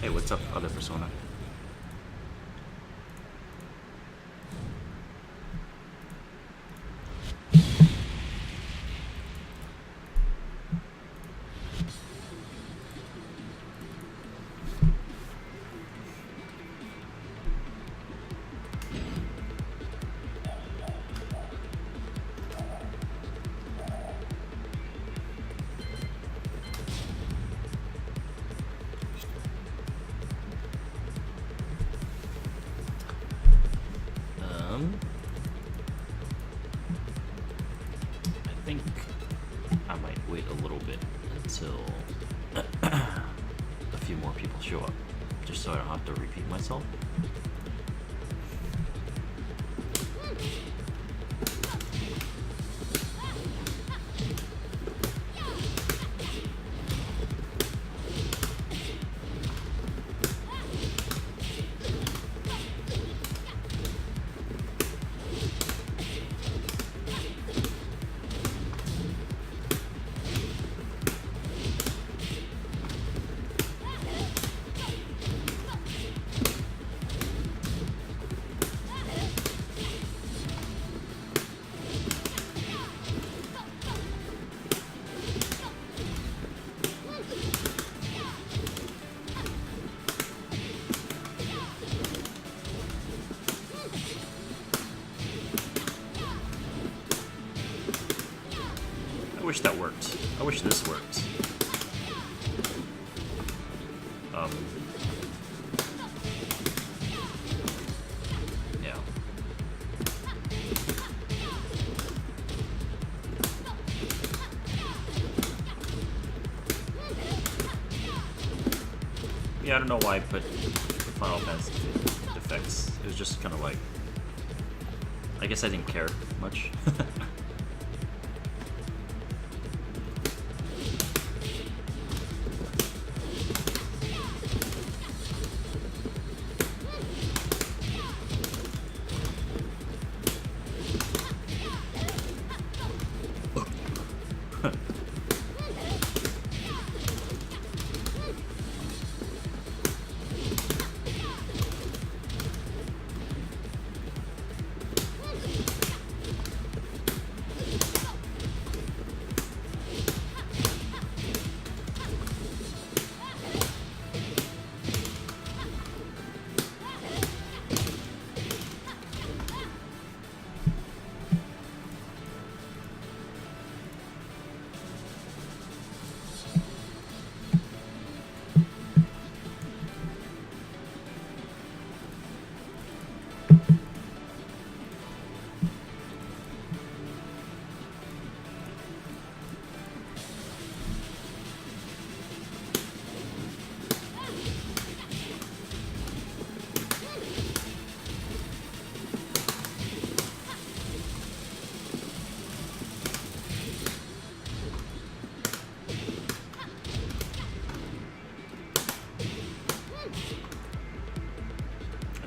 Hey, what's up, other persona? I think I might wait a little bit until a few more people show up, just so I don't have to repeat myself. I wish that worked. I wish this worked. Yeah. Yeah, I don't know why I put the Final Fantasy effects. It was just kind of like... I guess I didn't care much.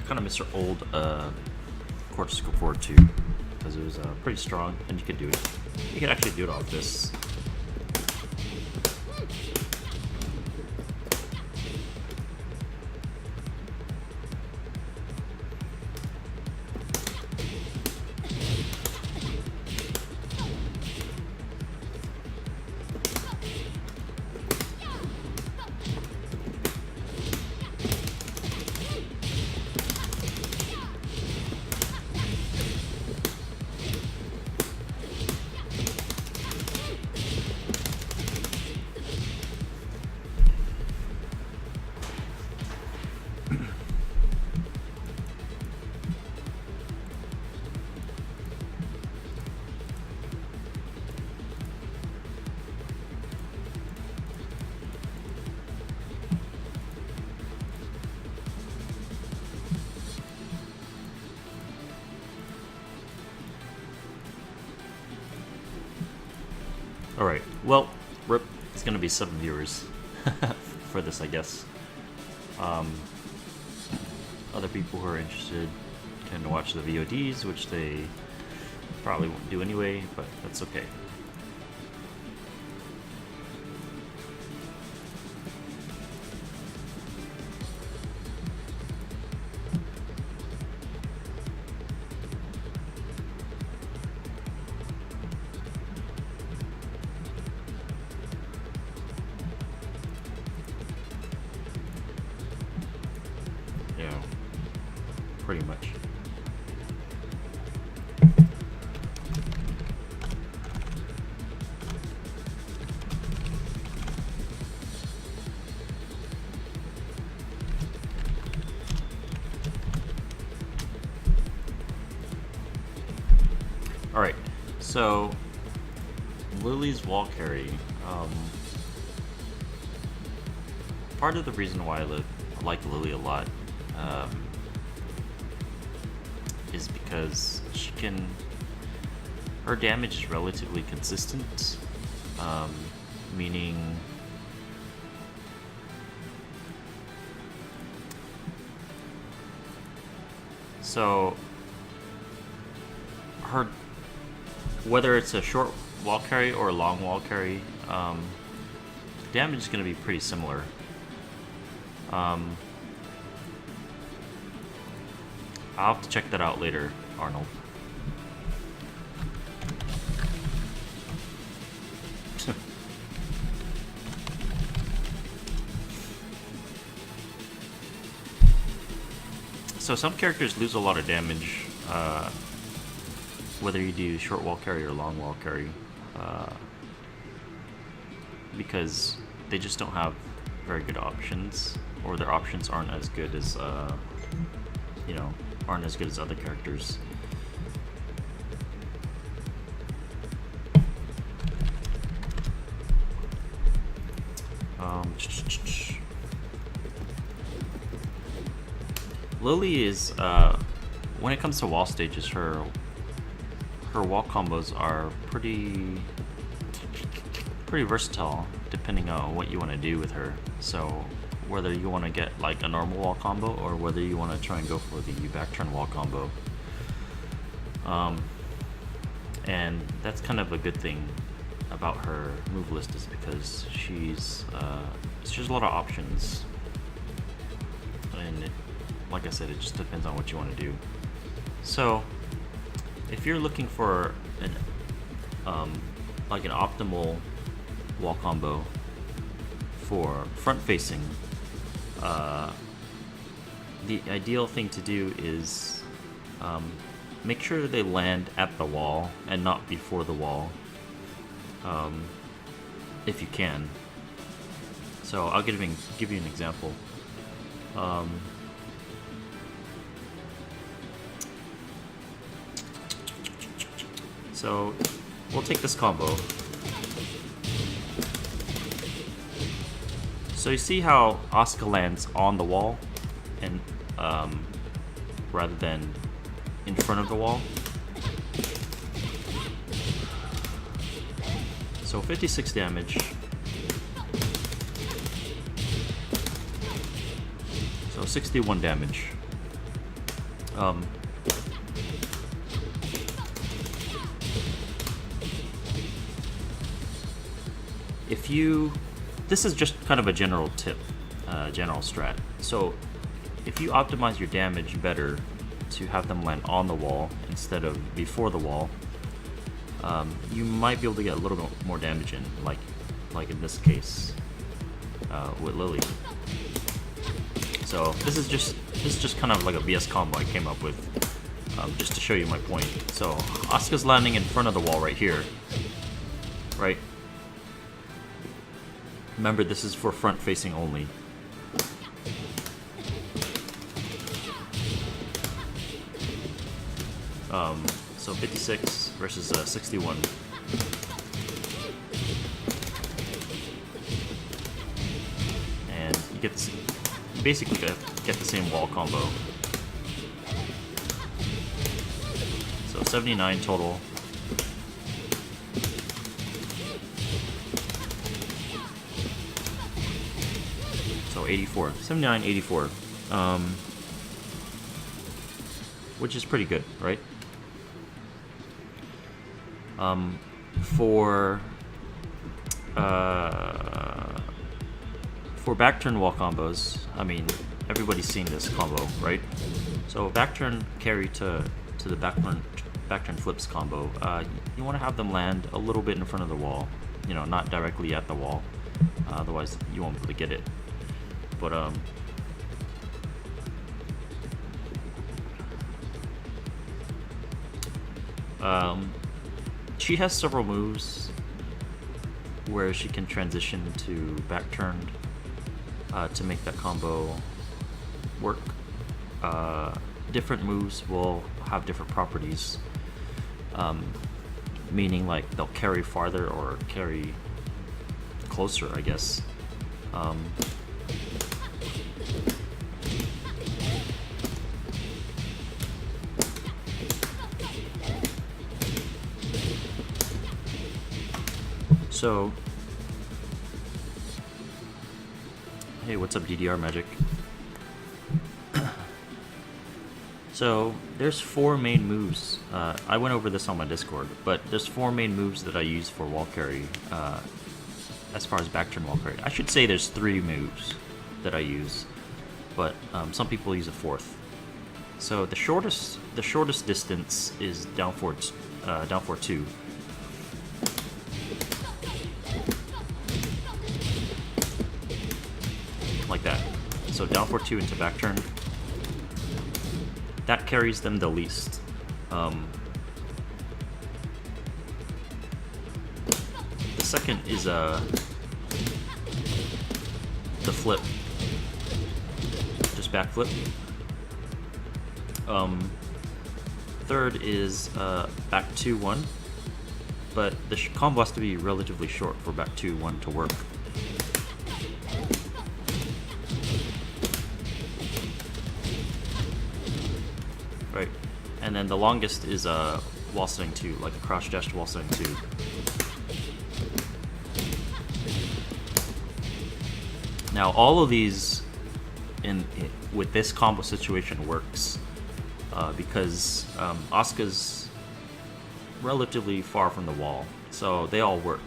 Kind of miss her old Cortical 4 too, because it was pretty strong, and you could do it. You could actually do it off this. Alright, well, RIP, it's gonna be 7 viewers for this, I guess. Other people who are interested can watch the VODs, which they probably won't do anyway, but that's okay. pretty much. Alright, so Lili's wall carry. Part of the reason why I like Lili a lot is because her damage is relatively consistent, meaning so whether it's a short wall carry or a long wall carry, damage is going to be pretty similar. I'll have to check that out later, Arnold. So some characters lose a lot of damage, whether you do short wall carry or long wall carry, because they just don't have very good options, or their options aren't as good as aren't as good as other characters. Lili is when it comes to wall stages, her wall combos are pretty versatile depending on what you want to do with her. So whether you want to get like a normal wall combo or whether you want to try and go for the back turn wall combo, and that's kind of a good thing about her move list, is because she's a lot of options, and like I said, it just depends on what you want to do. So if you're looking for an optimal wall combo for front facing, the ideal thing to do is make sure they land at the wall and not before the wall, if you can. So I'll give you an example. So we'll take this combo. So you see how Asuka lands on the wall, and rather than in front of the wall. So 56 damage. So 61 damage. This is just kind of a general tip, general strat. So if you optimize your damage better to have them land on the wall instead of before the wall, you might be able to get a little bit more damage in, like in this case with Lili. So this is just kind of like a BS combo I came up with, just to show you my point. So Asuka's landing in front of the wall right here, right? Remember, this is for front facing only. So 56 versus 61. And you get this, basically get the same wall combo. So 79 total. So 84, 79, 84, which is pretty good, right? For back turn wall combos, I mean, everybody's seen this combo, right? So back turn carry to the back turn flips combo, you want to have them land a little bit in front of the wall, not directly at the wall, otherwise you won't be able to get it. But She has several moves where she can transition to back turned to make that combo work. Different moves will have different properties, meaning like they'll carry farther or carry closer, I guess. So, hey, what's up, DDR Magic? So, there's 4 main moves. I went over this on my Discord, but there's 4 main moves that I use for wall carry, as far as back turn wall carry. I should say there's 3 moves that I use, but some people use a 4th. So the shortest distance is down 4-2. Like that. So down 4-2 into back turn. That carries them the least. The second is the flip. Just back flip. Third is back 2-1. But the combo has to be relatively short for back 2-1 to work. Right, and then the longest is wall sitting 2, like a crouch dash to wall sitting 2. Now all of these with this combo situation works because Asuka's relatively far from the wall, so they all work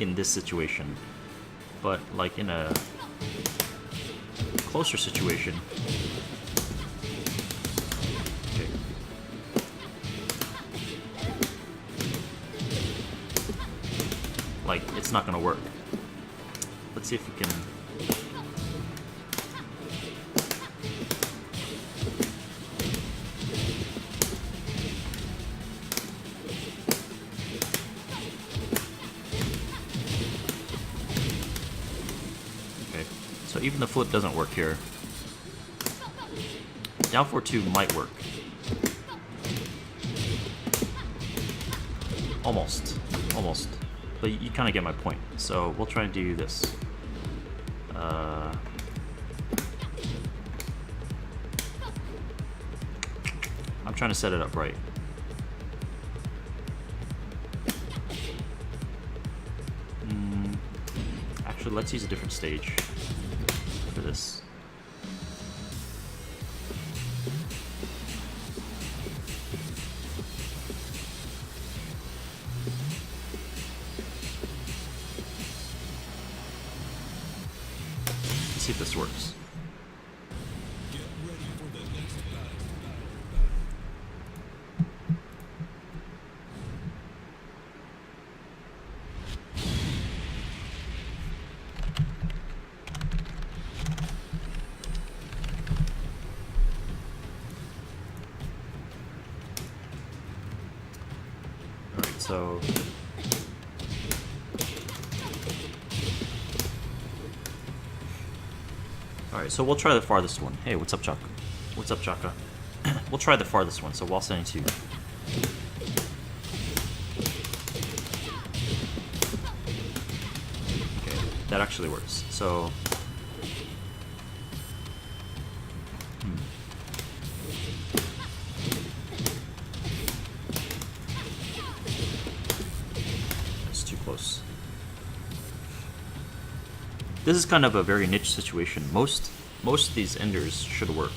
in this situation. But like in a closer situation, like it's not gonna work. Let's see if we can. Okay, so even the flip doesn't work here. Down 4-2 might work. Almost. But you kind of get my point. So we'll try and do this. I'm trying to set it up right. Actually, let's use a different stage for this. See if this works. All right, so alright, so we'll try the farthest one. Hey, what's up, Chaka? What's up, Chaka? We'll try the farthest one, so wall sitting 2. Okay, that actually works. So that's too close. This is kind of a very niche situation. Most of these enders should work.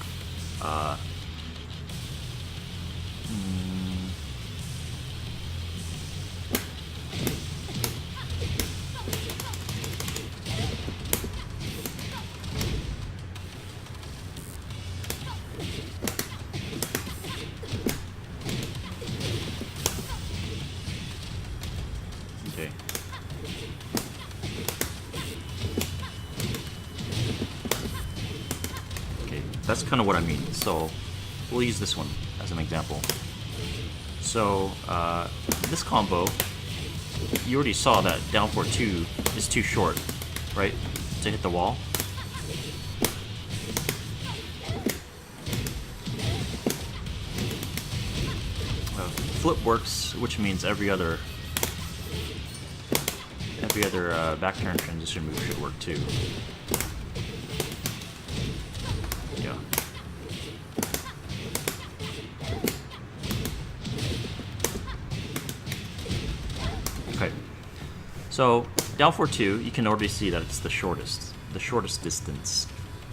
Okay. That's kind of what I mean. So we'll use this one as an example. So this combo, you already saw that down for 2 is too short, right, to hit the wall. Flip works, which means every other back turn transition move should work too. Yeah. Okay. So down for 2, you can already see that it's the shortest distance,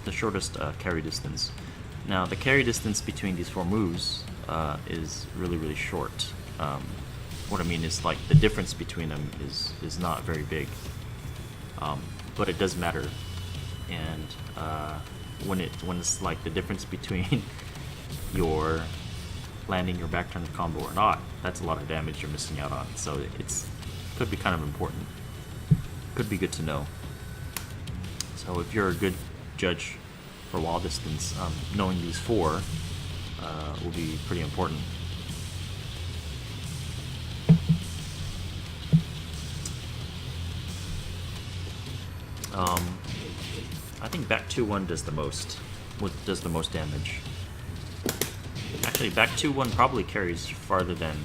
the shortest carry distance. Now the carry distance between these 4 moves is really short. What I mean is, like, the difference between them is not very big, but it does matter. And when it's like the difference between your landing your back turn combo or not, that's a lot of damage you're missing out on. So could be kind of important. Could be good to know. So if you're a good judge for wall distance, knowing these 4 will be pretty important. I think back 2-1 does the most. Does the most damage. Actually, back 2-1 probably carries farther than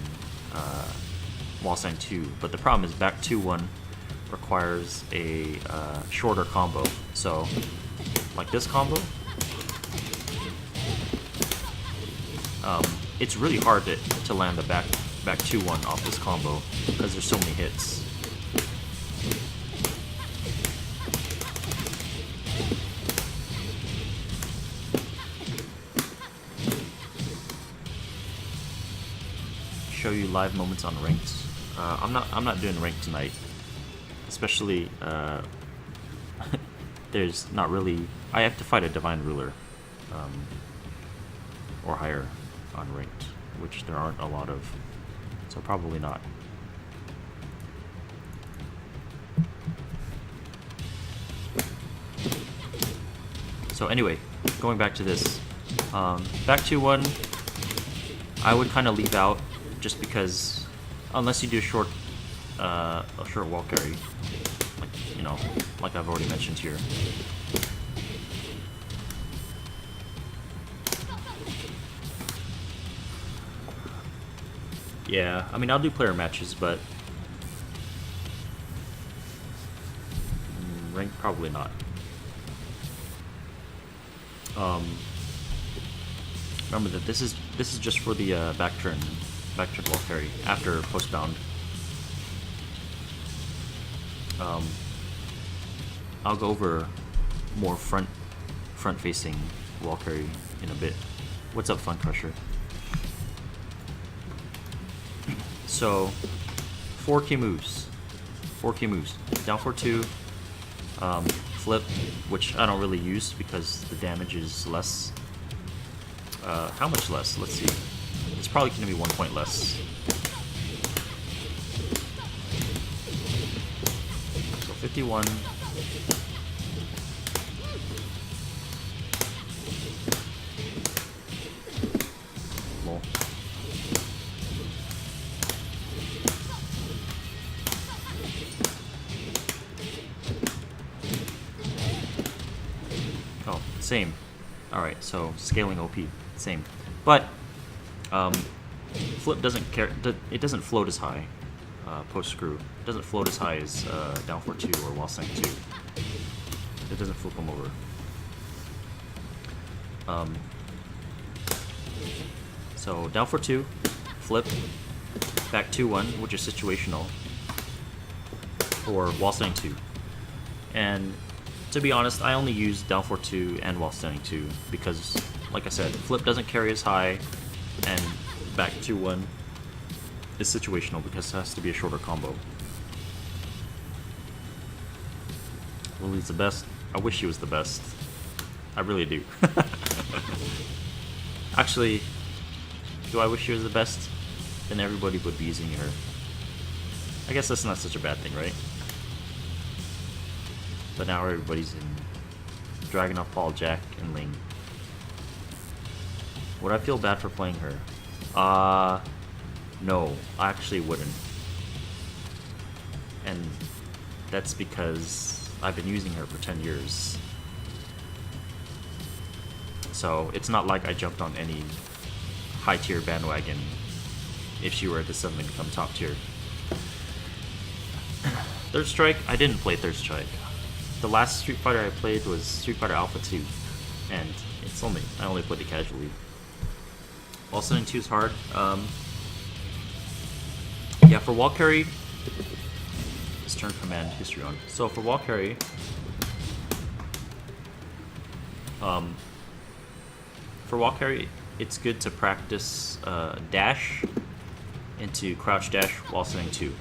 wall sign 2, but the problem is back 2-1 requires a shorter combo. So, like this combo, it's really hard to land the back 2-1 off this combo because there's so many hits. Show you live moments on ranked. I'm not doing ranked tonight, especially there's not really. I have to fight a divine ruler or higher on ranked, which there aren't a lot of, so probably not. So anyway, going back to this, back 2-1, I would kind of leave out, just because unless you do a short wall carry, like I've already mentioned here. Yeah, I mean, I'll do player matches, but ranked probably not. Remember that this is just for the back turn wall carry after postbound. I'll go over more front facing wall carry in a bit. What's up, Fun Crusher? So 4 key moves. Down for 2, flip, which I don't really use because the damage is less. How much less? Let's see. It's probably going to be 1 point less. So 51. Lol. Oh, same. Alright, so scaling OP, same. But flip doesn't care. It doesn't float as high. Post screw it doesn't float as high as down for 2 or wall sign 2. It doesn't flip them over. So down for 2, flip, back 2-1, which is situational, or wall sign 2. And to be honest, I only use down for 2 and wall standing 2 because, like I said, flip doesn't carry as high, and back 2-1 is situational because it has to be a shorter combo. Lili's the best. I wish she was the best. I really do. Actually, do I wish she was the best? Then everybody would be using her. I guess that's not such a bad thing, right? But now everybody's in Dragunov, Paul, Jack, and Ling. Would I feel bad for playing her? No, I actually wouldn't. And that's because I've been using her for 10 years. So it's not like I jumped on any high tier bandwagon if she were to suddenly become top tier. Third Strike, I didn't play Third Strike. The last Street Fighter I played was Street Fighter Alpha 2, and I only played it casually. While Setting 2 is hard. Yeah, for wall carry, let's turn command history on. So for wall carry, it's good to practice dash into crouch dash while Setting 2.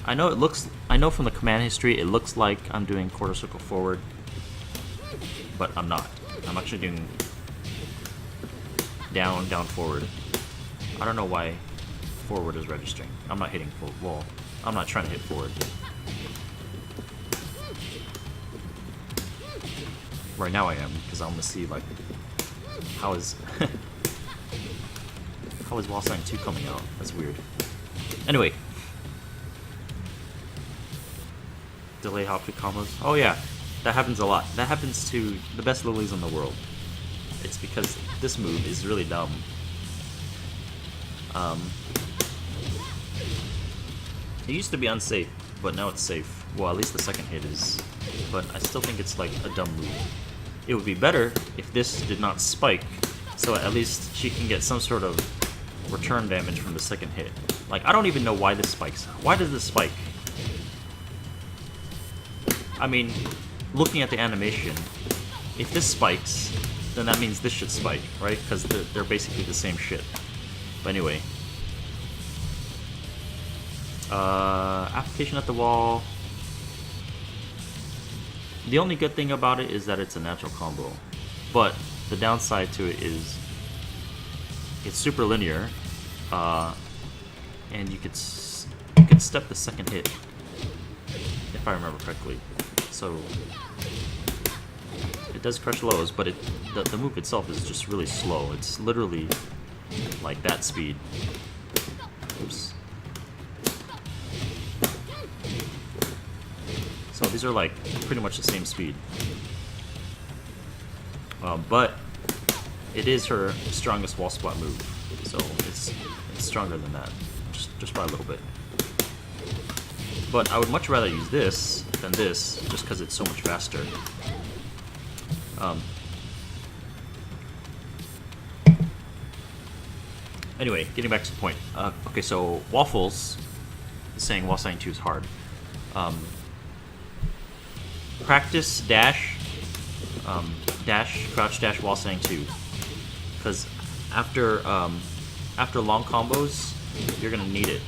I know from the command history it looks like I'm doing quarter circle forward, but I'm not. I'm actually doing down, down, forward. I don't know why forward is registering. I'm not hitting full wall. I'm not trying to hit forward. Right now I am, because I want to see like how is Wall Setting 2 coming out? That's weird. Anyway. Delay hop kick combos. Oh yeah, that happens a lot. That happens to the best Lilis in the world. It's because this move is really dumb. It used to be unsafe, but now it's safe. Well, at least the second hit is. But I still think it's like a dumb move. It would be better if this did not spike, so at least she can get some sort of return damage from the second hit. Like, I don't even know why this spikes. Why does this spike? I mean, looking at the animation, if this spikes, then that means this should spike, right? Because they're basically the same shit. But anyway. Application at the wall. The only good thing about it is that it's a natural combo. But the downside to it is it's super linear. And you could step the second hit, if I remember correctly. So it does crush lows, but the move itself is just really slow. It's literally like that speed. Oops. So these are like pretty much the same speed. But it is her strongest wall spot move, so it's stronger than that, just by a little bit. But I would much rather use this than this, just because it's so much faster. Anyway, getting back to the point. Okay, so Waffles is saying Wall Setting 2 is hard. Practice dash, crouch dash, Wall Setting 2. Because after long combos, you're gonna need it.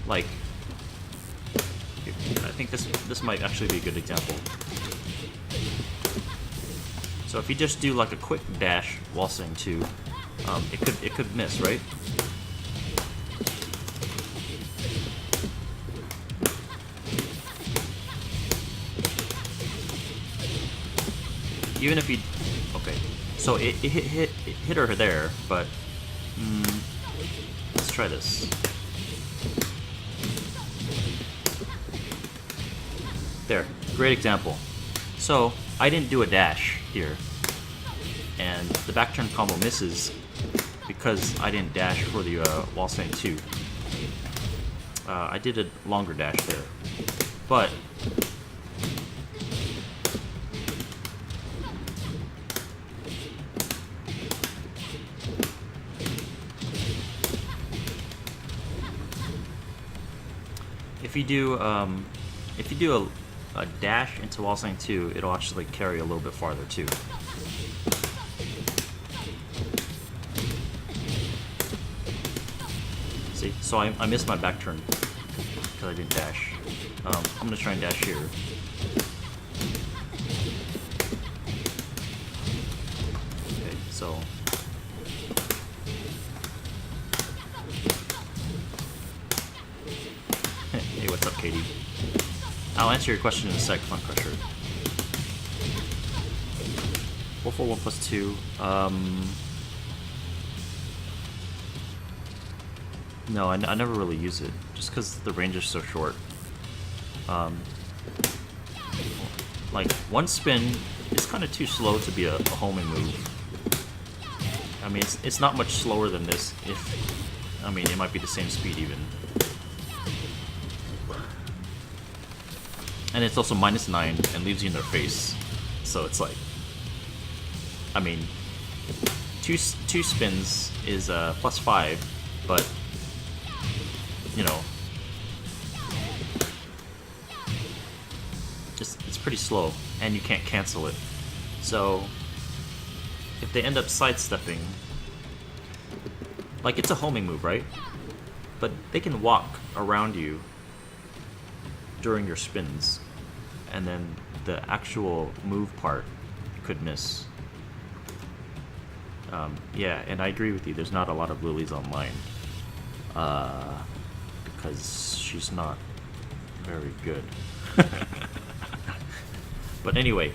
Like, I think this might actually be a good example. So if you just do like a quick dash while Setting 2, it could miss, right? Even if you, okay, so it hit her there, but let's try this. There, great example. So I didn't do a dash here, and the back turn combo misses because I didn't dash for the Wall Setting 2. I did a longer dash there, but if you do a dash into Wall Setting 2, it'll actually carry a little bit farther too. See, so I missed my back turn because I didn't dash. I'm gonna try and dash here. Okay, so hey, what's up, Katie? I'll answer your question in a sec, Fun Crusher. 4 1 plus 2. No, I never really use it, just because the range is so short. Like, one spin is kind of too slow to be a homing move. I mean, it's not much slower than this. I mean, it might be the same speed even. And it's also -9 and leaves you in their face. So it's like, I mean, two spins is +5, but you know, it's pretty slow, and you can't cancel it. So if they end up sidestepping, like, it's a homing move, right? But they can walk around you during your spins, and then the actual move part could miss. Yeah, and I agree with you, there's not a lot of Lilies online. Because she's not very good. But anyway.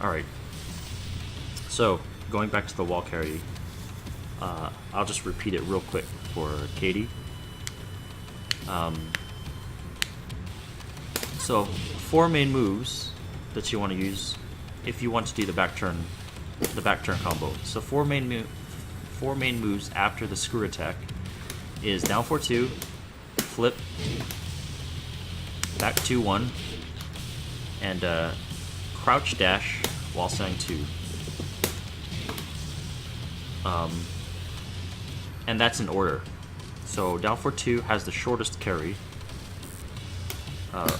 Alright. So, going back to the wall carry, I'll just repeat it real quick for Katie. So, 4 main moves that you want to use if you want to do the back turn combo. So 4 main moves after the screw attack is down 4-2, flip, back 2-1, and crouch dash while saying 2. And that's in order. So down 4-2 has the shortest carry.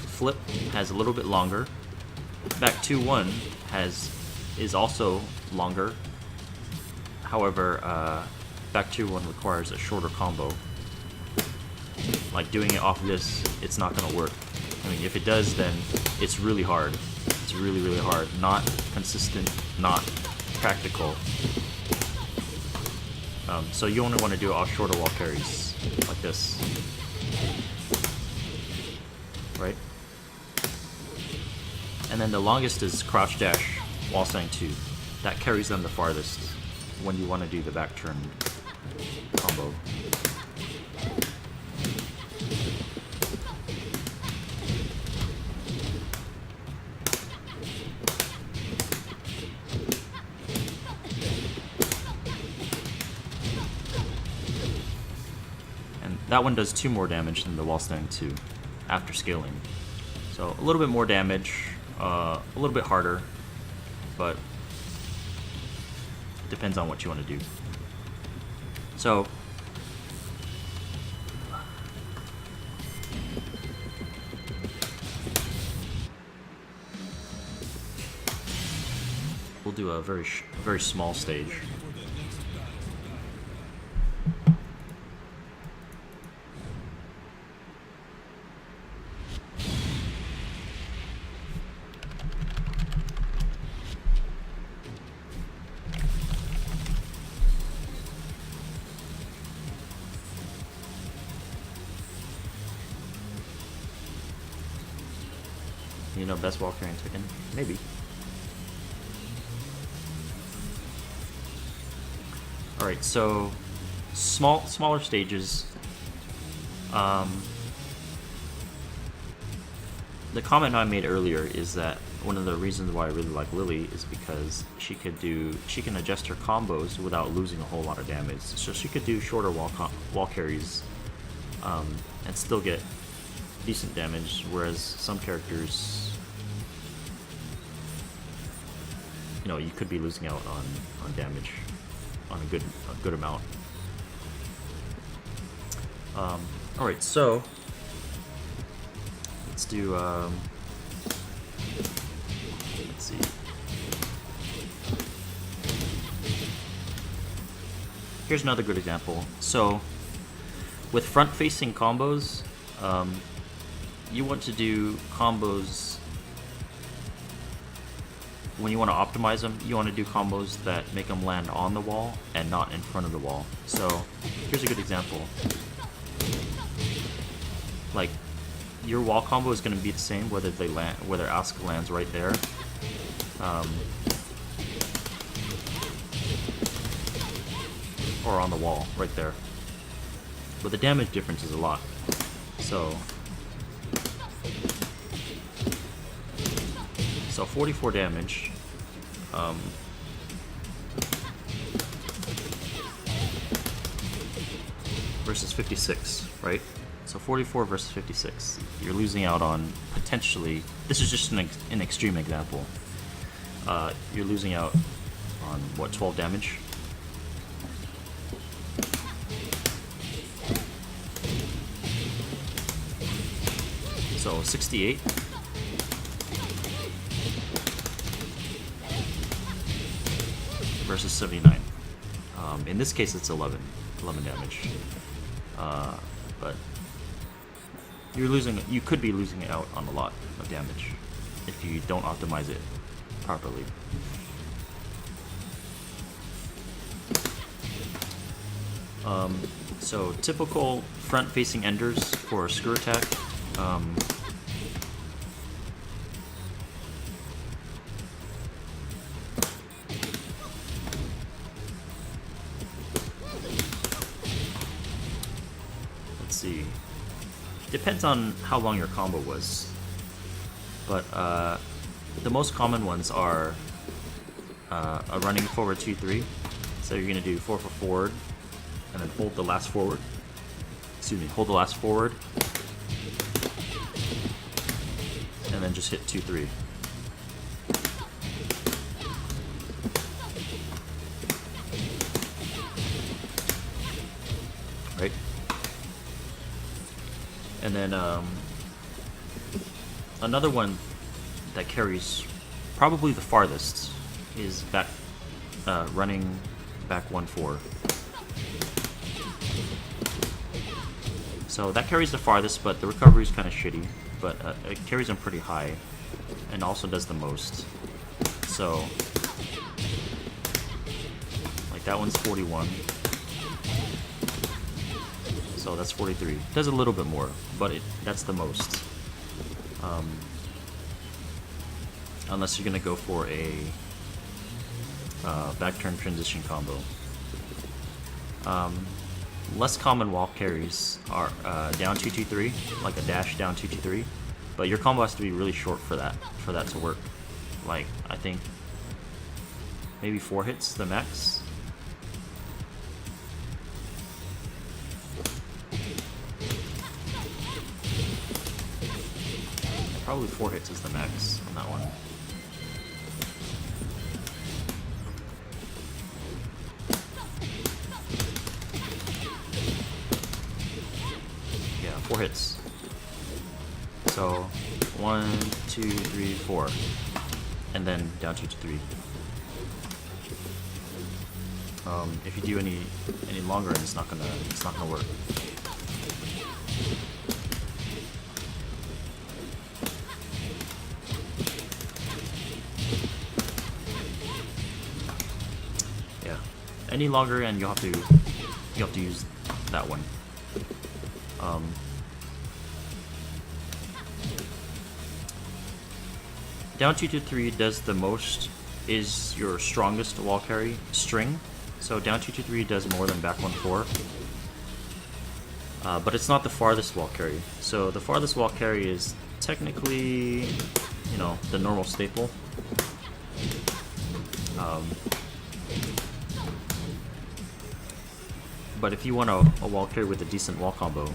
Flip has a little bit longer. Back 2-1 is also longer. However, back 2-1 requires a shorter combo. Like, doing it off this, it's not gonna work. I mean, if it does, then it's really hard. It's really, really hard. Not consistent, not practical. So you only want to do it off shorter wall carries, like this. Right? And then the longest is crouch dash while saying 2. That carries them the farthest when you want to do the back turn combo. And that one does 2 more damage than the wall stand 2 after scaling. So a little bit more damage, a little bit harder, but it depends on what you want to do. So we'll do a very small stage. You know, best wall carrying Tekken? Maybe. Alright, so smaller stages. The comment I made earlier is that one of the reasons why I really like Lili is because she can adjust her combos without losing a whole lot of damage. So she could do shorter wall carries and still get decent damage, whereas some characters, you know, you could be losing out on damage on a good amount. All right, so let's do. Let's see. Here's another good example. So with front-facing combos, you want to do combos. When you want to optimize them, you want to do combos that make them land on the wall and not in front of the wall. So here's a good example. Like, your wall combo is going to be the same whether Asuka lands right there, or on the wall right there. But the damage difference is a lot. So 44 damage. Versus 56, right? So 44 versus 56. You're losing out on potentially. This is just an extreme example. You're losing out on what, 12 damage? So 68 versus 79. In this case, it's 11 damage. But you're losing. You could be losing out on a lot of damage if you don't optimize it properly. So typical front-facing enders for a screw attack. Let's see. Depends on how long your combo was, but the most common ones are a running forward 2-3. So you're gonna do 4 for forward, and then hold the last forward. Excuse me, hold the last forward, and then just hit 2-3. Right? And then another one that carries probably the farthest is back running back 1-4. So that carries the farthest, but the recovery is kind of shitty. But it carries them pretty high, and also does the most. So, like that one's 41. So that's 43. Does a little bit more, but that's the most. Unless you're gonna go for a back turn transition combo. Less common wall carries are down 2-2-3, like a dash down 2-2-3, but your combo has to be really short for that to work. Like I think maybe 4 hits the max. Probably 4 hits is the max on that one. Yeah, 4 hits. So 1, 2, 3, 4, and then down 2-3. If you do any longer, it's not gonna work. Any longer, and you'll have to use that one. Down 2-3 does the most, is your strongest wall carry string. So down 2-3 does more than back 1-4. But it's not the farthest wall carry. So the farthest wall carry is technically, the normal staple. But if you want a wall carry with a decent wall combo,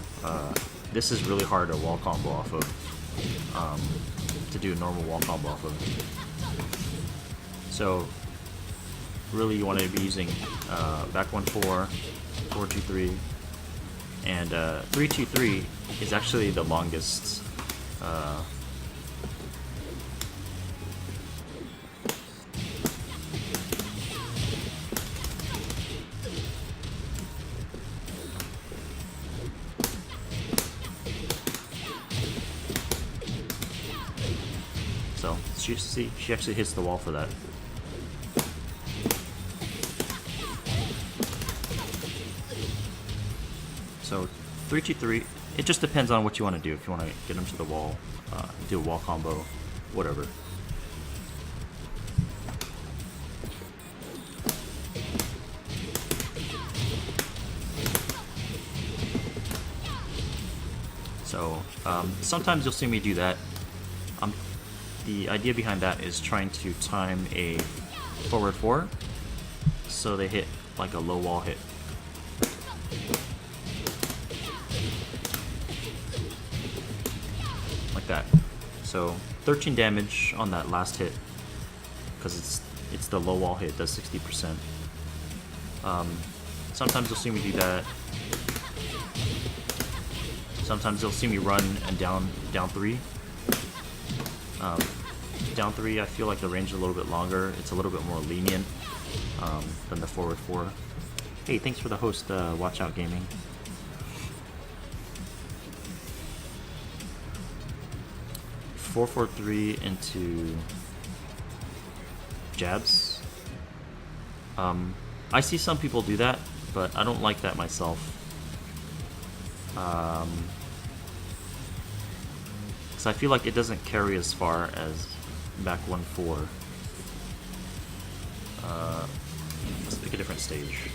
this is really hard to wall combo off of, to do a normal wall combo off of. So really you want to be using back 1-4, 4-2-3, and 3-2-3 is actually the longest. So she actually hits the wall for that. So 3-2-3, it just depends on what you want to do. If you want to get them to the wall, do a wall combo, whatever. Sometimes you'll see me do that. The idea behind that is trying to time a forward 4 so they hit like a low wall hit. Like that. So 13 damage on that last hit because it's the low wall hit, does 60%. Sometimes you'll see me do that. Sometimes you'll see me run and down 3. Down 3, I feel like the range is a little bit longer. It's a little bit more lenient than the forward 4. Hey, thanks for the host, Watch Out Gaming. Four, 4, 3 into jabs. I see some people do that, but I don't like that myself. So I feel like it doesn't carry as far as back 1-4. Let's pick a different stage.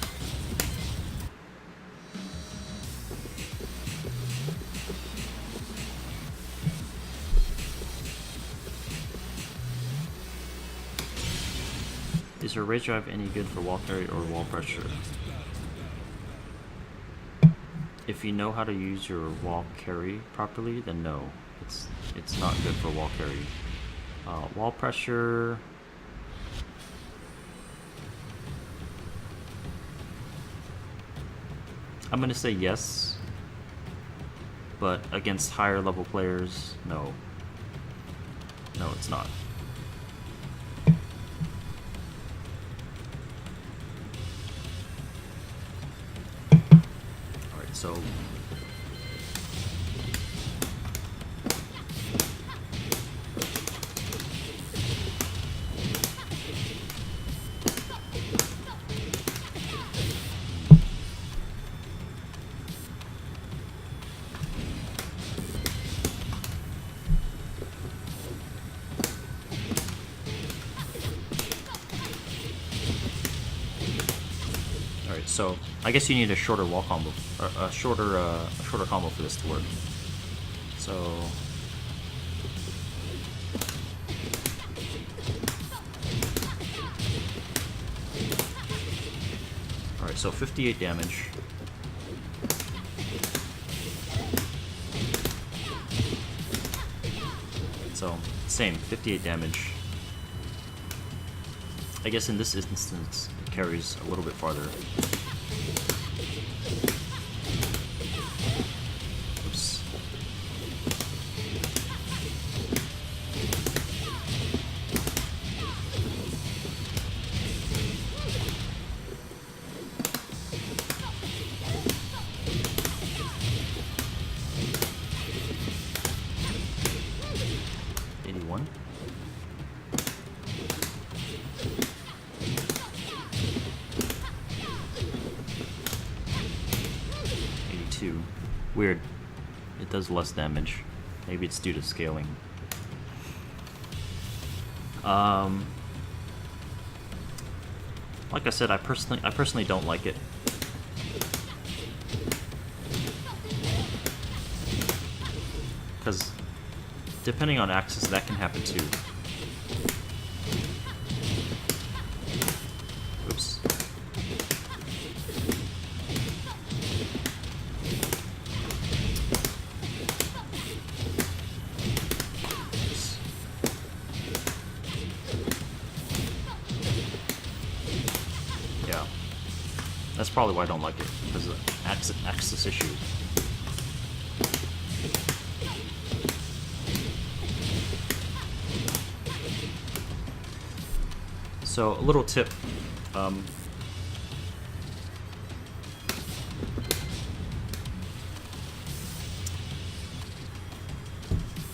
Is your rage drive any good for wall carry or wall pressure? If you know how to use your wall carry properly, then no. It's not good for wall carry. Wall pressure... I'm gonna say yes, but against higher level players, no. No, it's not. Alright, so... So I guess you need a shorter wall combo, or a shorter combo for this to work. So all right, so 58 damage. So same, 58 damage. I guess in this instance it carries a little bit farther. Oops. Weird. It does less damage. Maybe it's due to scaling. Like I said, I personally don't like it. Because depending on axis, that can happen too. Oops. Yeah. That's probably why I don't like it, because of the axis issue. So, a little tip.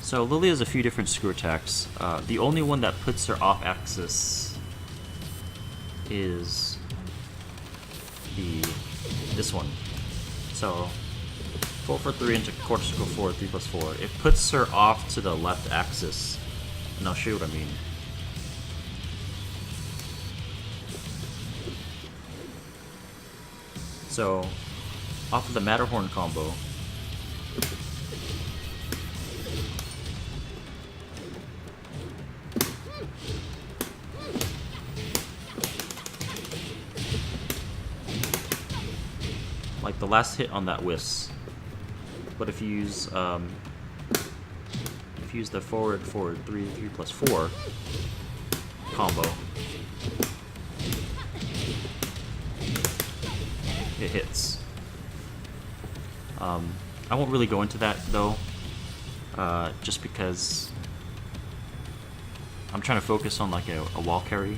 So Lili has a few different screw attacks. The only one that puts her off axis is this one. So 4 for 3 into quarter circle 4, 3 plus 4. It puts her off to the left axis, and I'll show you what I mean. So off of the Matterhorn combo, like the last hit on that whiffs. But if you use the forward 3+4 combo, it hits. I won't really go into that though, just because I'm trying to focus on like a wall carry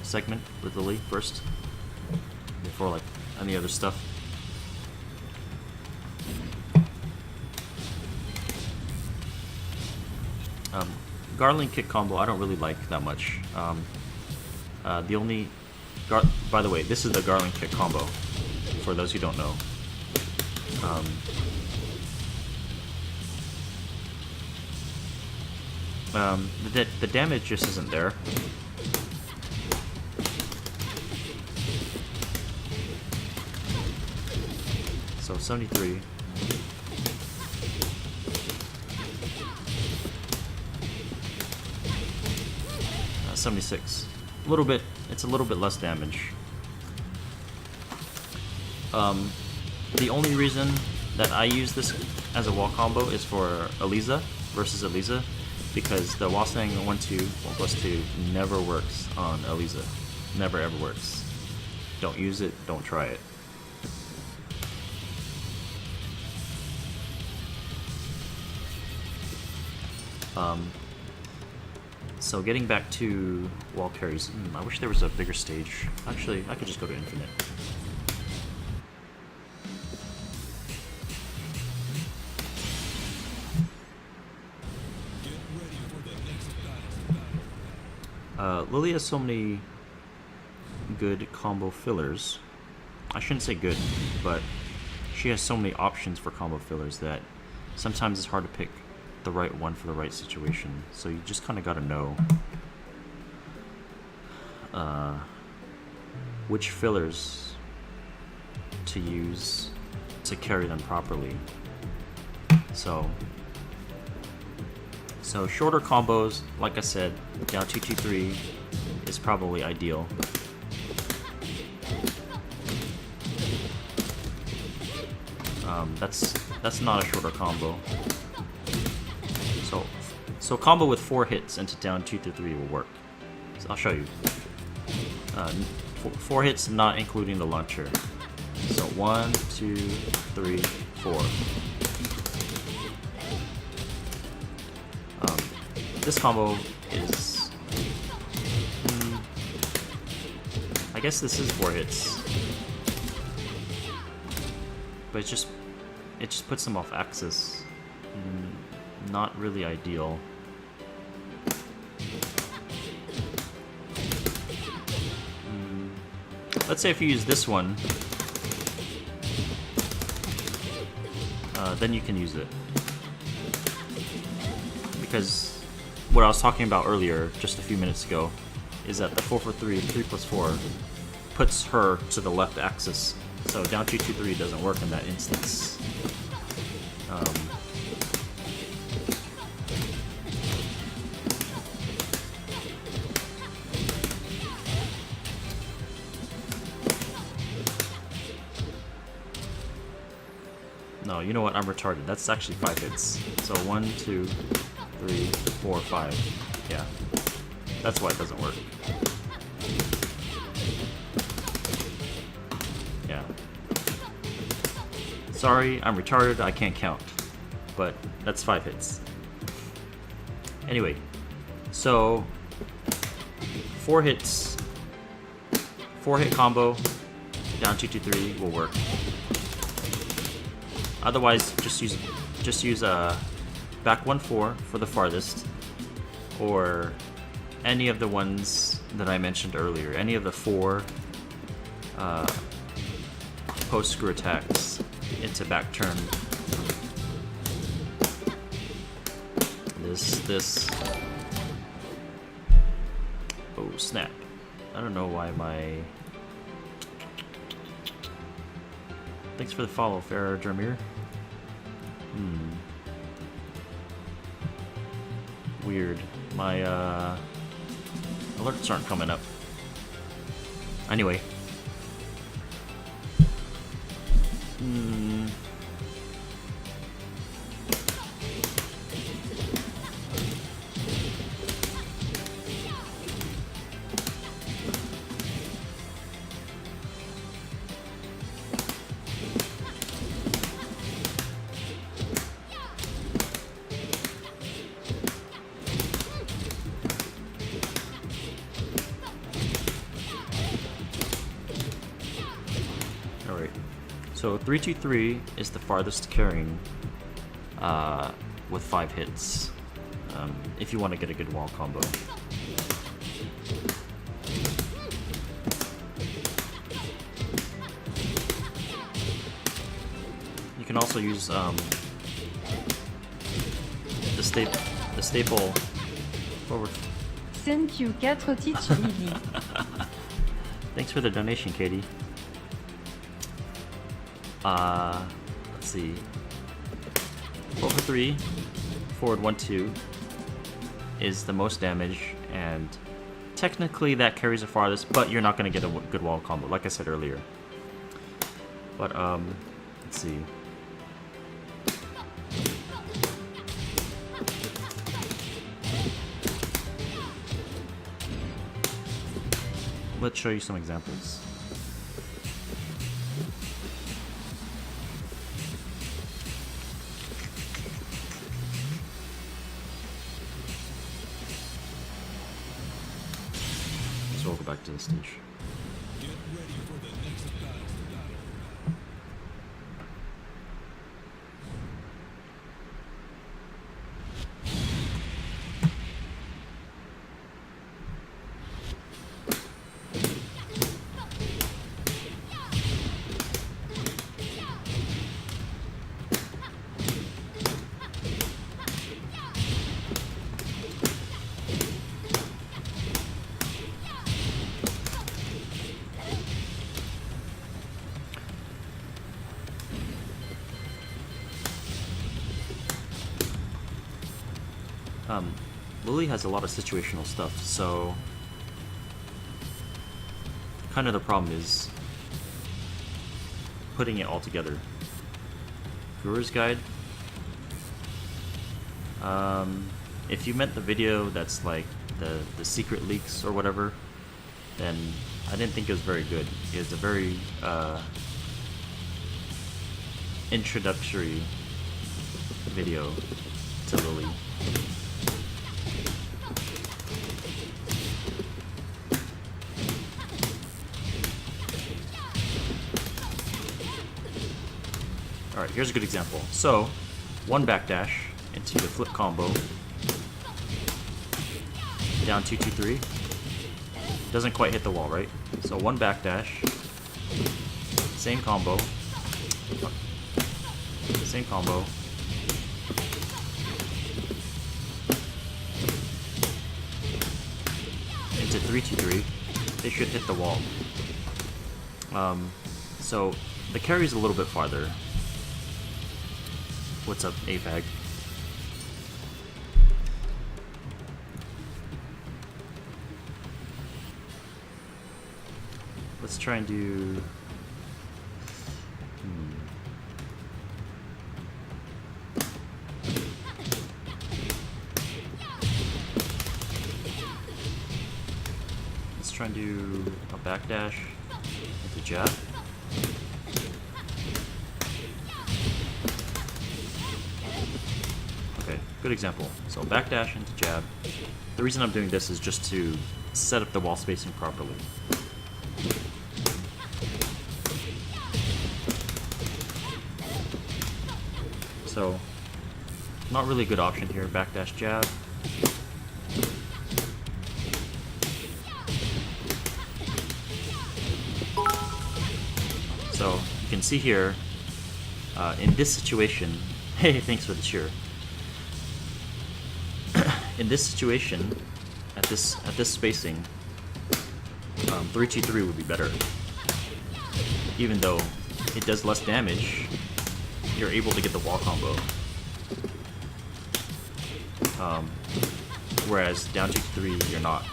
segment with Lili first, before like any other stuff. Garland kick combo I don't really like that much. The only by the way, this is the Garland kick combo for those who don't know. The damage just isn't there. So 73. 76. A little bit. It's a little bit less damage. The only reason that I use this as a wall combo is for Eliza versus Eliza, because the Wasang 1-2 1+2 never works on Eliza. Never ever works. Don't use it. Don't try it. So getting back to wall carries, I wish there was a bigger stage. Actually, I could just go to infinite. Lili has so many good combo fillers. I shouldn't say good, but she has so many options for combo fillers that sometimes it's hard to pick the right one for the right situation. So you just kind of got to know which fillers to use to carry them properly. So shorter combos, like I said, down 2-2-3 is probably ideal. That's not a shorter combo. So combo with 4 hits into down 2-3 will work. So I'll show you. 4 hits, not including the launcher. So 1, 2, 3, 4. This combo is, I guess this is 4 hits, but it just puts them off axis. Not really ideal. Let's say if you use this one, then you can use it, because what I was talking about earlier, just a few minutes ago, is that the 4-4-3, 3+4 puts her to the left axis. So down 2-2-3 doesn't work in that instance. No, you know what? I'm retarded. That's actually 5 hits. So 1, 2, 3, 4, 5. Yeah. That's why it doesn't work. Yeah. Sorry, I'm retarded. I can't count. But that's 5 hits. Anyway. So 4 hits. 4-hit combo. Down 2-2-3 will work. Otherwise, just use a back 1-4 for the farthest, or any of the ones that I mentioned earlier. Any of the 4 post screw attacks into back turn. This. Oh snap! I don't know why my. Thanks for the follow, Farah Jermir. Weird. My alerts aren't coming up. Anyway. Alright, so 3-2-3 is the farthest carrying with 5 hits, if you want to get a good wall combo. You can also use the staple forward. Thank you, 4 titres sur Lili. Thanks for the donation, Katie. Let's see. 4 for 3, forward 1-2 is the most damage, and technically that carries the farthest, but you're not going to get a good wall combo, like I said earlier. But, let's see. Let's show you some examples. So we'll go back to the stage. Lili has a lot of situational stuff, so kind of the problem is putting it all together. Brewer's Guide. If you meant the video that's like the secret leaks or whatever, then I didn't think it was very good. It's a very introductory video to Lili. Alright, here's a good example. So, one backdash into the flip combo. Down 2-2-3. Doesn't quite hit the wall, right? So one backdash. Same combo. Same combo. Into 3-2-3. They should hit the wall. So the carry's a little bit farther. What's up, AFAG? Let's try and do... Let's try and do a backdash with a jab. Okay, good example. So backdash into jab. The reason I'm doing this is just to set up the wall spacing properly. So, not really a good option here, backdash jab. So, you can see here, in this situation, hey, thanks for the cheer. In this situation, at this spacing, 3-2-3 would be better. Even though it does less damage, you're able to get the wall combo. Whereas down 2-3, you're not.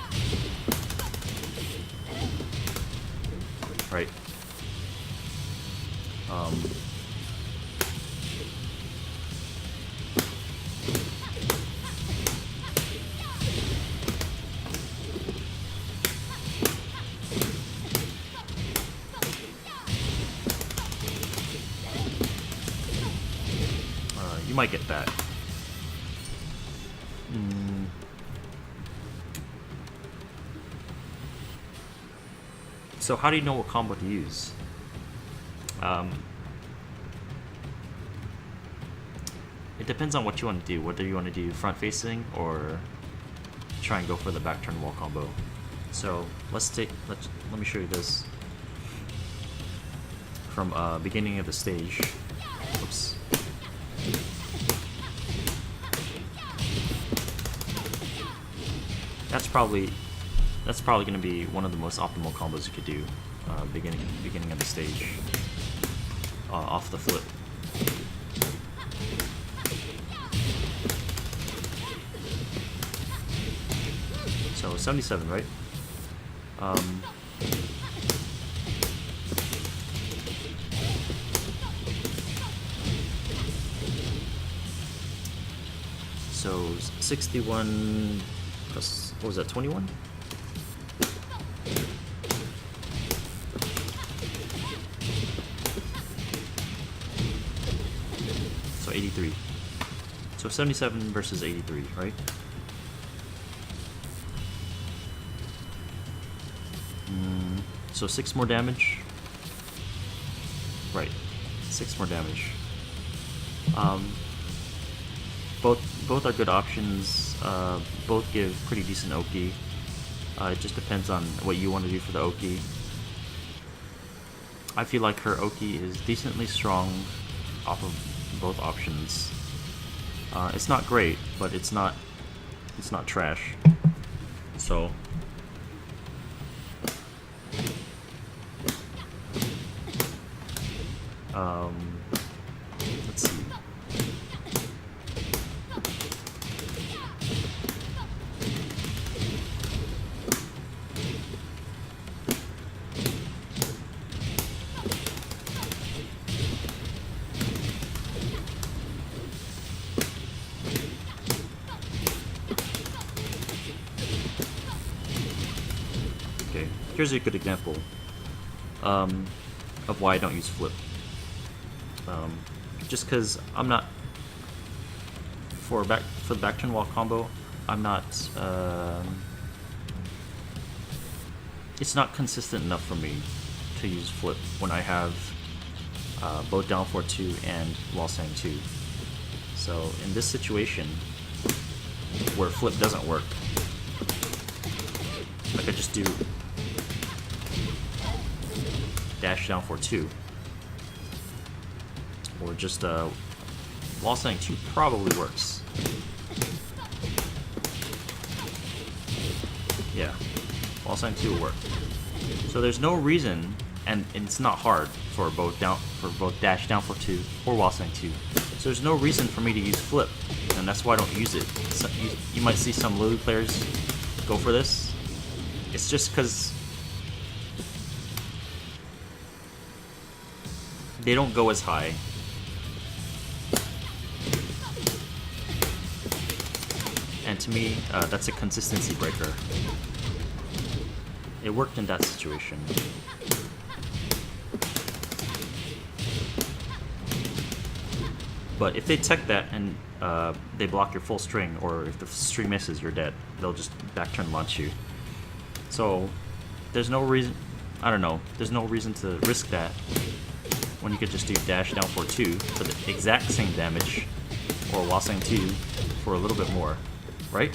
Right. You might get that. So how do you know what combo to use? It depends on what you want to do. Whether you want to do front facing or try and go for the back turn wall combo. So let me show you this from beginning of the stage. Oops. That's probably going to be one of the most optimal combos you could do beginning of the stage off the flip. So 77, right? So 61 plus, what was that, 21? So 83. So 77 versus 83, right? So 6 more damage. Right, 6 more damage. Both are good options. Both give pretty decent Oki. It just depends on what you want to do for the Oki. I feel like her Oki is decently strong off of both options. It's not great, but it's not trash. So let's see. Okay, here's a good example of why I don't use flip. Just because I'm not for the back turn wall combo, I'm not. It's not consistent enough for me to use flip when I have both down 4-2 and wall sang 2. So in this situation where flip doesn't work, I could just do dash down 4-2. Or just wall sang 2 probably works. Yeah, wall sang 2 will work. So there's no reason, and it's not hard for both dash down 4-2 or wall sang 2. So there's no reason for me to use flip, and that's why I don't use it. So you might see some Lili players go for this. It's just because they don't go as high. And to me, that's a consistency breaker. It worked in that situation. But if they tech that and they block your full string, or if the string misses, you're dead. They'll just back turn launch you. So there's no reason, I don't know, there's no reason to risk that when you could just do dash down 4-2 for the exact same damage, or wall sang 2 for a little bit more. Right?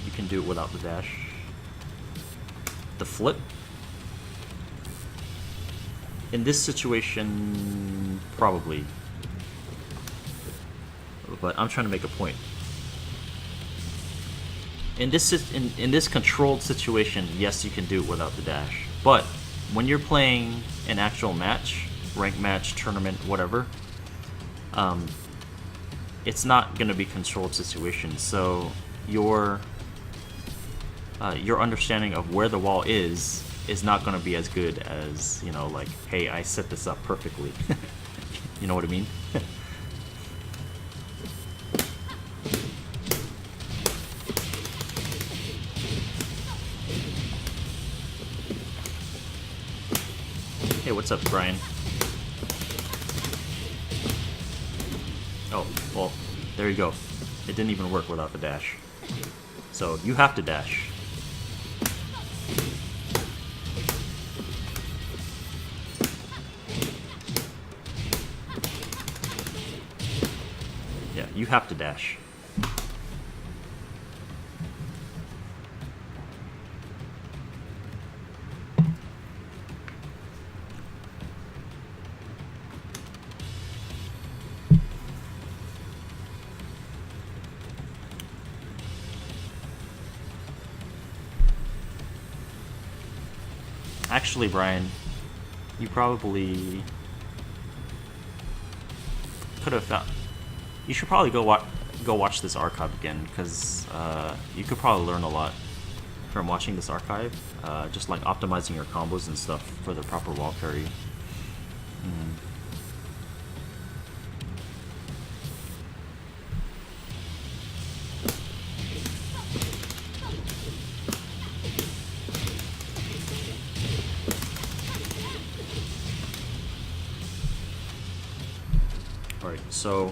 You can do it without the dash. The flip? In this situation, probably. But I'm trying to make a point. In this controlled situation, yes, you can do it without the dash. But when you're playing an actual match, ranked match, tournament, whatever, it's not going to be controlled situation. So your understanding of where the wall is not going to be as good as, you know, like, hey, I set this up perfectly. You know what I mean? Hey, what's up, Brian? Oh, well, there you go. It didn't even work without the dash. So, you have to dash. Yeah, you have to dash. Actually, Brian, you probably could have found. You should probably go watch this archive again, because you could probably learn a lot from watching this archive. Just like optimizing your combos and stuff for the proper wall carry. Alright, so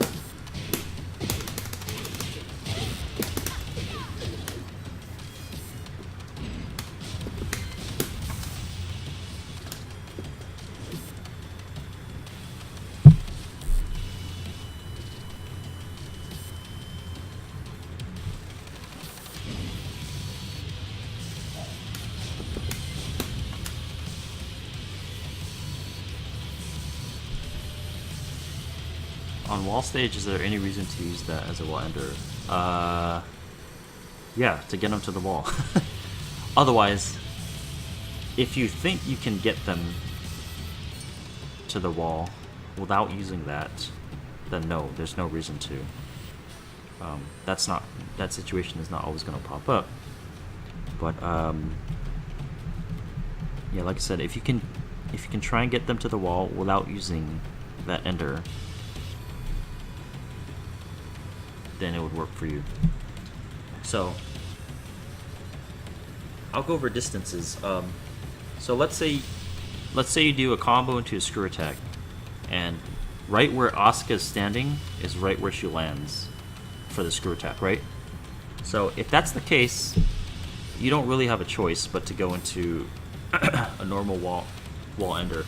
on wall stage, is there any reason to use that as a wall ender? Yeah, to get them to the wall. Otherwise, if you think you can get them to the wall without using that, then no, there's no reason to. That situation is not always going to pop up. But yeah, like I said, if you can try and get them to the wall without using that ender, then it would work for you. So I'll go over distances. So let's say you do a combo into a screw attack, and right where Asuka is standing is right where she lands for the screw attack, right? So if that's the case, you don't really have a choice but to go into a normal wall ender.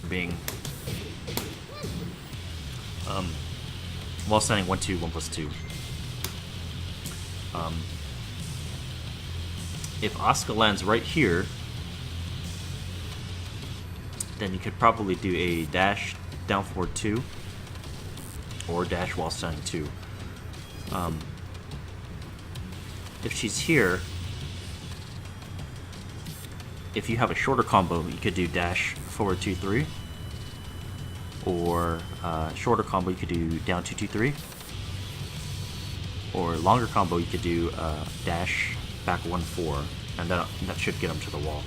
Being while standing 1-2, 1+2. If Asuka lands right here, then you could probably do a dash down forward 2 or dash while standing 2. If she's here, if you have a shorter combo, you could do dash forward 2-3. Or shorter combo, you could do down 2-2-3. Or longer combo, you could do dash back 1-4, and that should get them to the wall.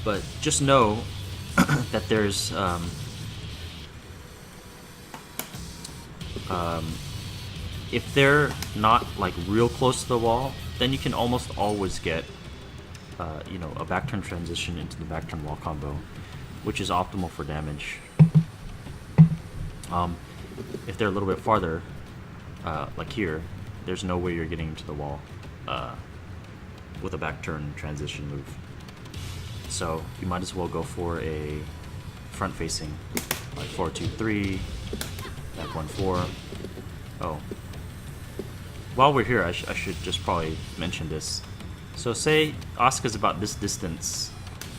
But just know that there's if they're not like real close to the wall, then you can almost always get you know, a back turn transition into the back turn wall combo, which is optimal for damage. If they're a little bit farther, like here, there's no way you're getting to the wall with a back turn transition move. So you might as well go for a front facing, like 4-2-3, back 1-4. Oh, while we're here, I should just probably mention this. So say Asuka's about this distance.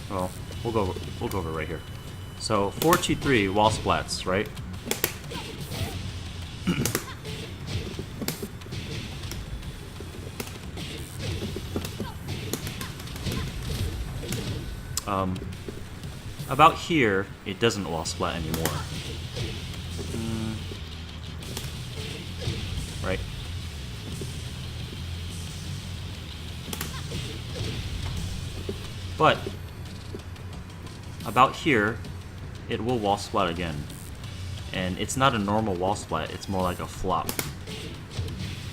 Well, we'll go over right here. So 4-2-3 wall splats, right? About here, it doesn't wall splat anymore. Right? But about here, it will wall splat again. And it's not a normal wall splat, it's more like a flop.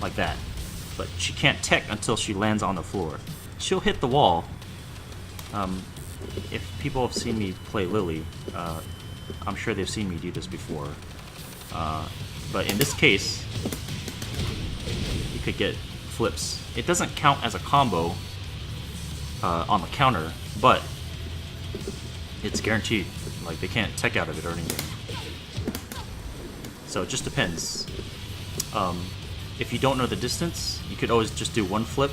Like that. but she can't tech until she lands on the floor. She'll hit the wall. If people have seen me play Lili, I'm sure they've seen me do this before. But in this case, you could get flips. It doesn't count as a combo on the counter, but it's guaranteed. Like, they can't tech out of it or anything. So it just depends. If you don't know the distance, you could always just do one flip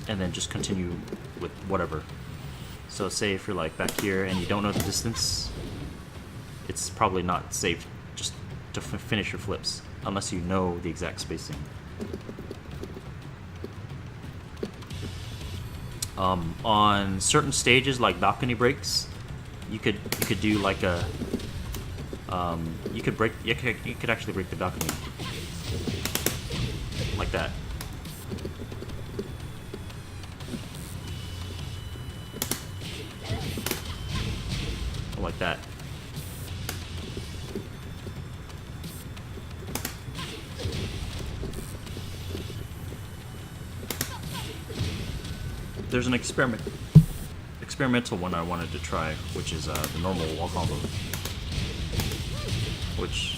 and then just continue with whatever. So say if you're like back here and you don't know the distance, it's probably not safe just to finish your flips unless you know the exact spacing. On certain stages like balcony breaks, you could do like a you could actually break the balcony like that. Like that. There's an experimental one I wanted to try, which is the normal wall combo, which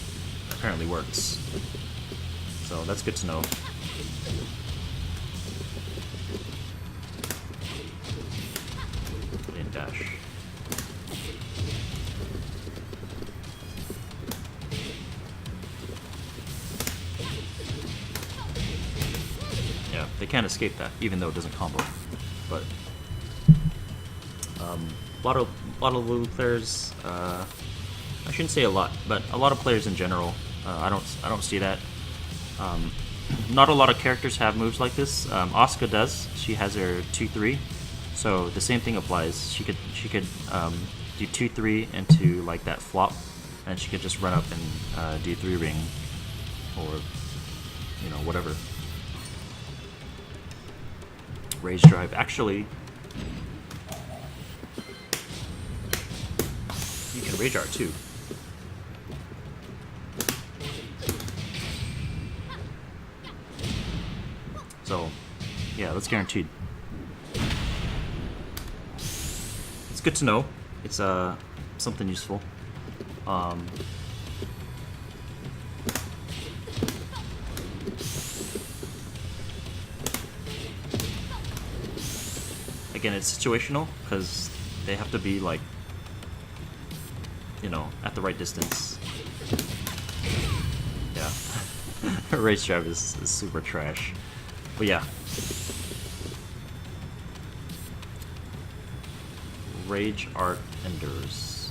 apparently works. So that's good to know. In dash. Yeah, they can't escape that, even though it doesn't combo. But a lot of Lili players, I shouldn't say a lot, but a lot of players in general, I don't see that. Not a lot of characters have moves like this. Asuka does. She has her 2-3, so the same thing applies. She could do 2-3 into like that flop, and she could just run up and do 3-ring, or you know, whatever. Rage drive. Actually, you can rage art too. So, yeah, that's guaranteed. It's good to know. It's something useful. Again, it's situational because they have to be like, you know, at the right distance. Yeah, race drive is super trash, but yeah. Rage art endures.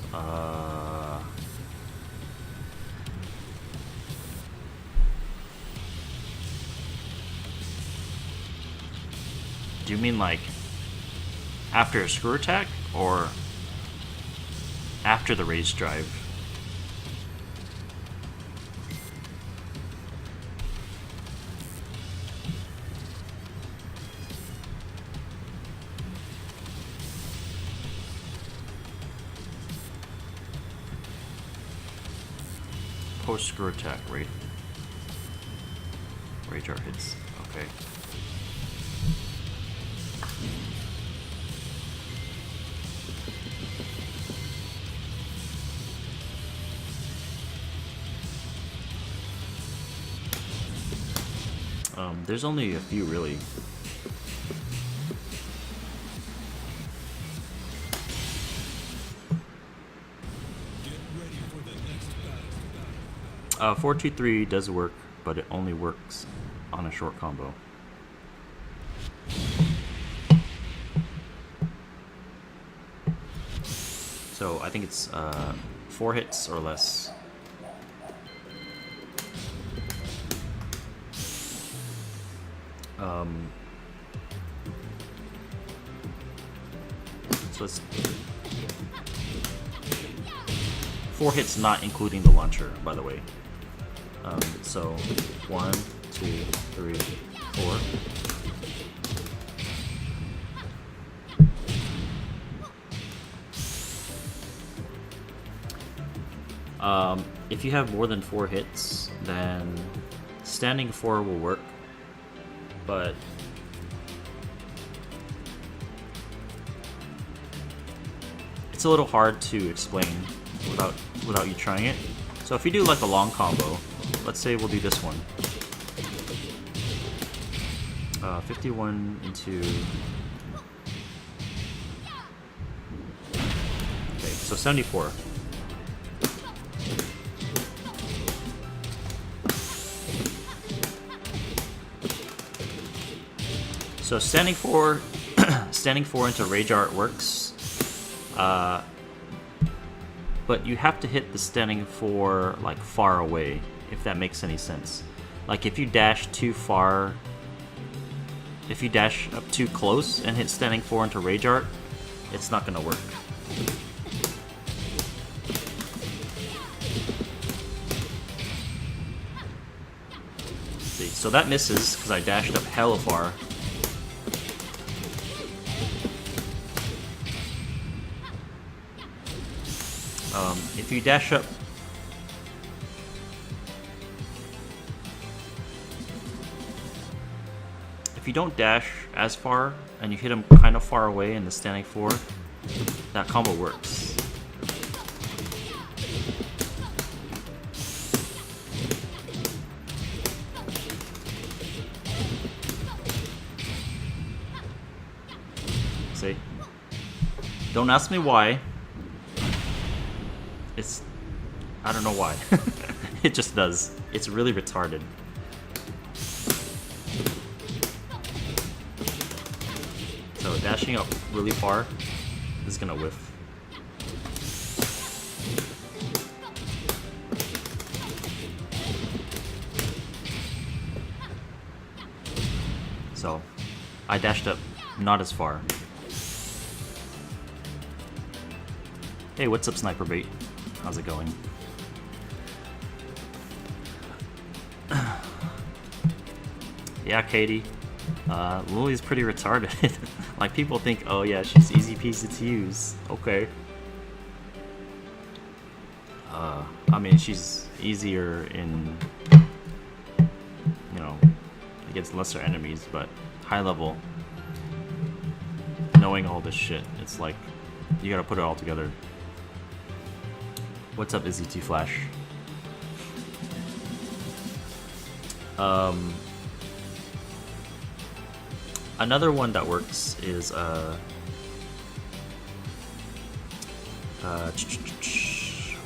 Do you mean like after a screw attack, or after the rage drive? Post screw attack, right? Rage art hits. Okay. There's only a few, really. Get ready for the next battle. 4-2-3 does work, but it only works on a short combo. So I think it's 4 hits or less. So it's 4 hits, not including the launcher, by the way. So 1, 2, 3, 4. If you have more than 4 hits, then standing 4 will work, but it's a little hard to explain without you trying it. So if you do like a long combo, let's say we'll do this one. 51 into... Okay, so 74. So standing 4 into Rage Art works, but you have to hit the standing 4 like far away, if that makes any sense. Like if you dash too far, if you dash up too close and hit standing 4 into Rage Art, it's not gonna work. See, so that misses because I dashed up hella far. If you dash up... If you don't dash as far, and you hit him kind of far away in the standing 4, that combo works. See? Don't ask me why. It's... I don't know why. It just does. It's really retarded. So dashing up really far is gonna whiff. So I dashed up not as far. Hey, what's up, Sniper Bait? How's it going? Yeah, Katie. Lily's pretty retarded. Like, people think, oh yeah, she's easy peasy to use. Okay. I mean, she's easier in, you know, against lesser enemies, but high level, knowing all this shit, it's like, you gotta put it all together. What's up, Izzy T Flash? Another one that works is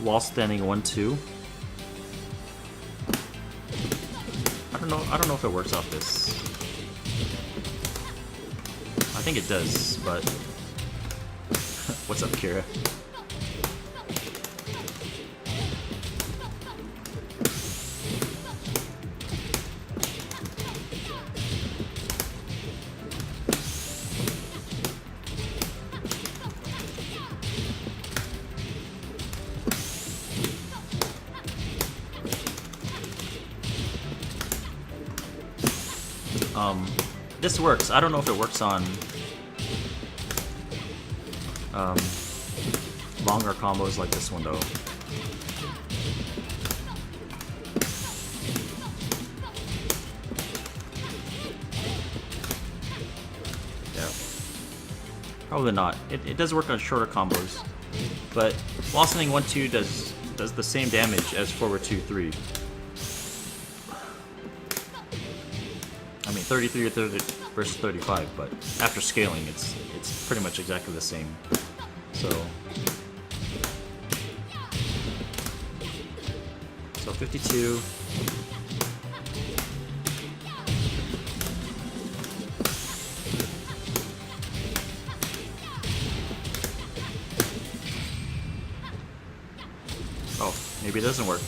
wall standing 1-2. I don't know if it works off this. I think it does, but what's up, Kira? This works. I don't know if it works on longer combos like this one, though. Yeah. Probably not. It does work on shorter combos, but wall standing 1-2 does the same damage as forward 2-3. I mean, 33 or 30 versus 35, but after scaling, it's pretty much exactly the same. So 52. Oh, maybe it doesn't work.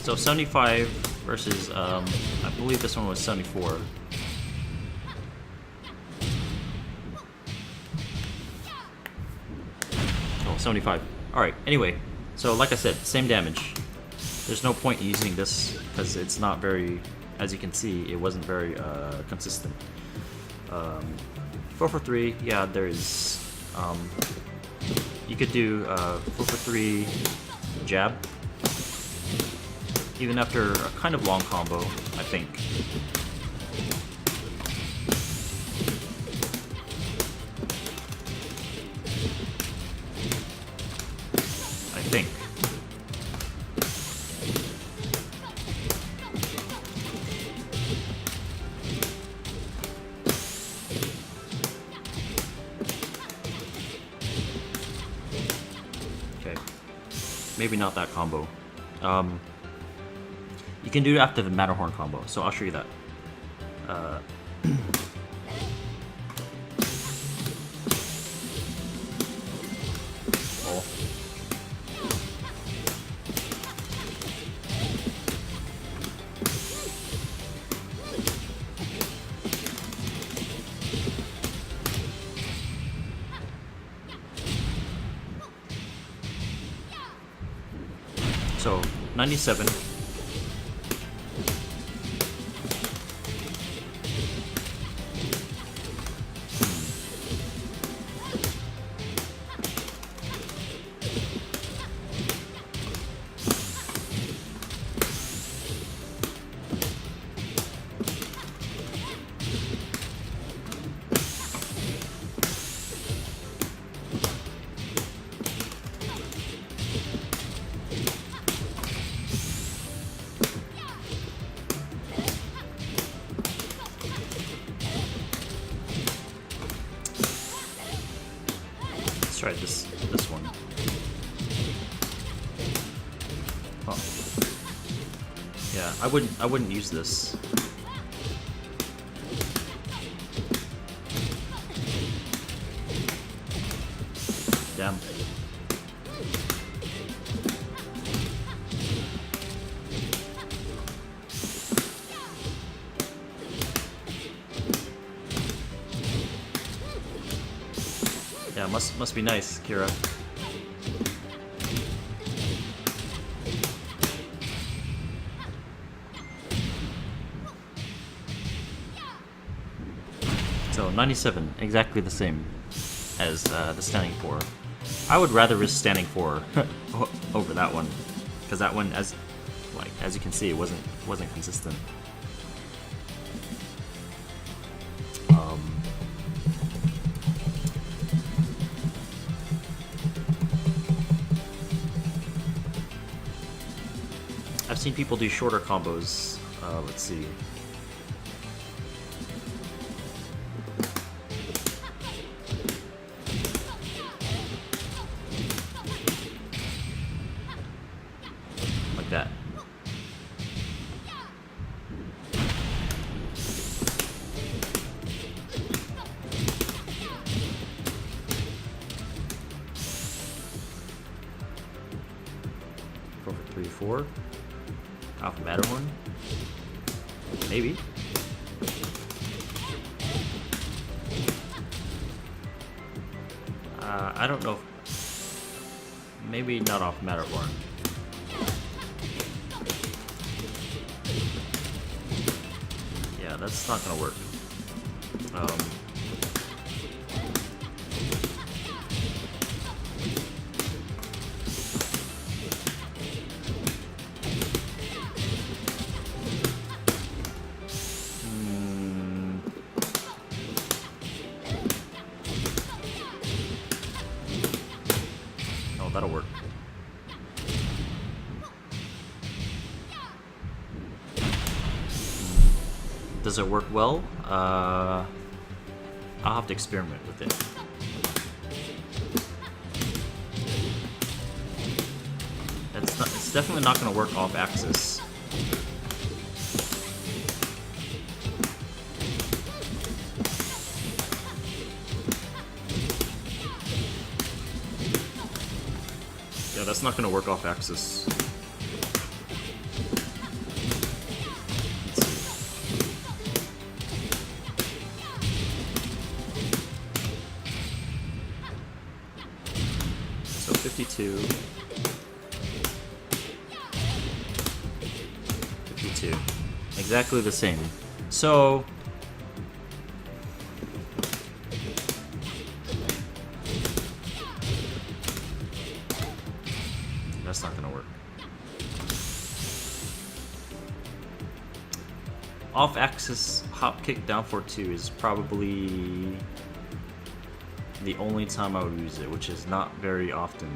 So 75 versus, I believe this one was 74. Oh, 75. Alright, anyway. So like I said, same damage. There's no point using this because it's not very, as you can see, it wasn't very consistent. 4 for 3, yeah, there's, you could do 4 for 3 jab, even after a kind of long combo, I think. Okay, maybe not that combo. You can do it after the Matterhorn combo, so I'll show you that. Oh. So 97. Let's try this one. Oh. Yeah, I wouldn't use this. Damn. Yeah, must be nice, Kira. So 97, exactly the same as the standing 4. I would rather risk standing 4 over that one, because that one, as you can see, it wasn't consistent. I've seen people do shorter combos. Let's see. Like that. Four for 3, 4. Alpha Matterhorn? Maybe. I don't know. Maybe not off Matterhorn. Yeah, that's not gonna work. That'll work. Does it work well? I'll have to experiment with it. It's definitely not going to work off axis. Yeah, that's not going to work off axis. So 52. 52. Exactly the same. So that's not gonna work. Off-axis hop kick down for 2 is probably the only time I would use it, which is not very often.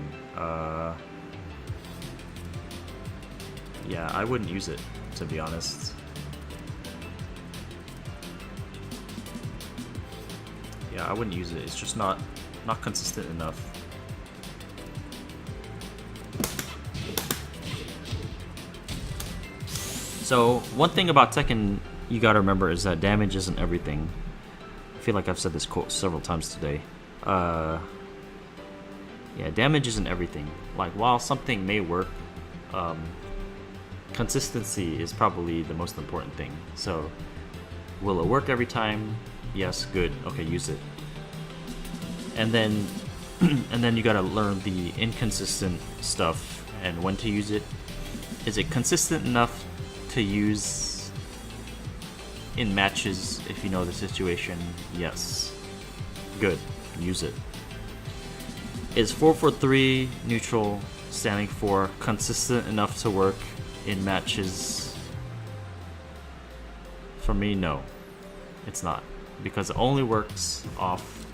Yeah, I wouldn't use it, to be honest. Yeah, I wouldn't use it. It's just not consistent enough. So one thing about Tekken you gotta remember is that damage isn't everything. I feel like I've said this quote several times today. Yeah, damage isn't everything. Like, while something may work, consistency is probably the most important thing. So, will it work every time? Yes, good. Okay, use it. And then, and then you gotta learn the inconsistent stuff and when to use it. Is it consistent enough to use in matches if you know the situation? Yes. Good. Use it. Is 4-4-3 neutral standing for consistent enough to work in matches? For me, no. It's not. Because it only works off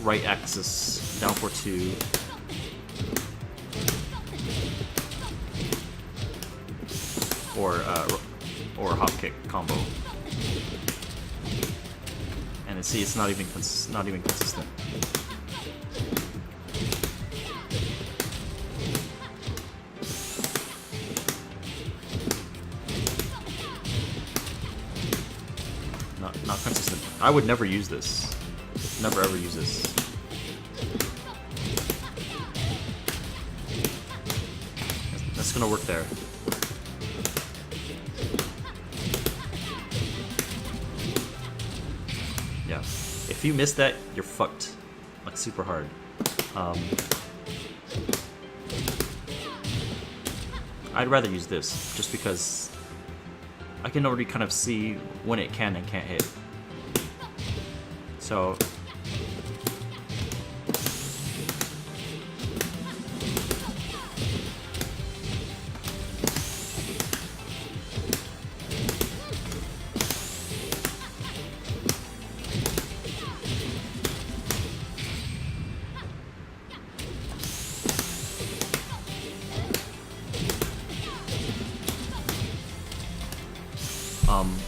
right axis, down for 2. Or hop kick combo. And see, it's not even consistent. Not consistent. I would never use this. Never ever use this. That's gonna work there. Yeah. If you miss that, you're fucked. Like, super hard. I'd rather use this, just because I can already kind of see when it can and can't hit. So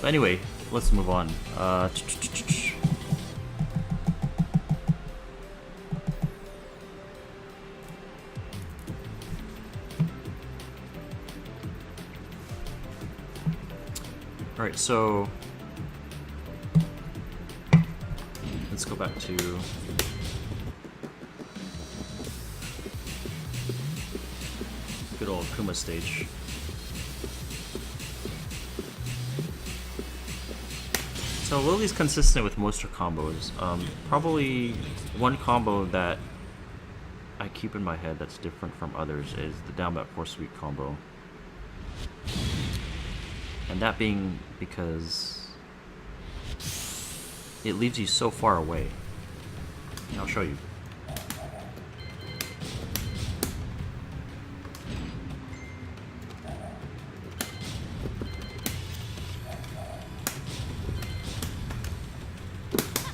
but anyway, let's move on. Alright, so let's go back to good old Kuma stage. So Lili's consistent with most her combos. Probably one combo that I keep in my head that's different from others is the down back 4 sweep combo. And that being because it leaves you so far away. I'll show you.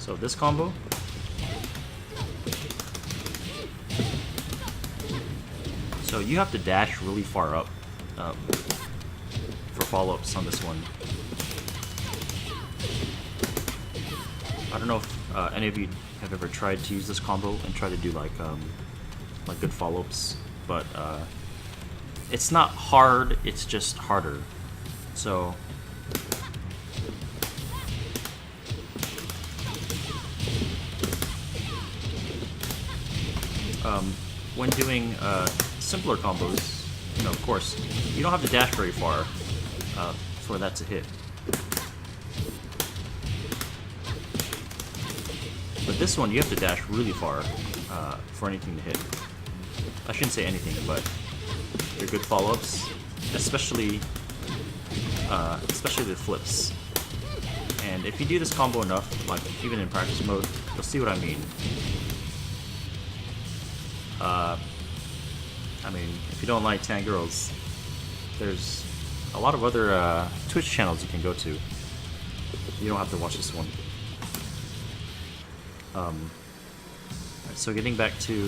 So this combo, so you have to dash really far up for follow-ups on this one. I don't know if any of you have ever tried to use this combo and try to do like good follow-ups, but it's not hard, it's just harder. So when doing simpler combos, you know, of course, you don't have to dash very far for that to hit. But this one, you have to dash really far. for anything to hit. I shouldn't say anything, but they're good follow-ups, especially the flips. And if you do this combo enough, like even in practice mode, you'll see what I mean. I mean, if you don't like tan girls, there's a lot of other Twitch channels you can go to. You don't have to watch this one. Alright, so getting back to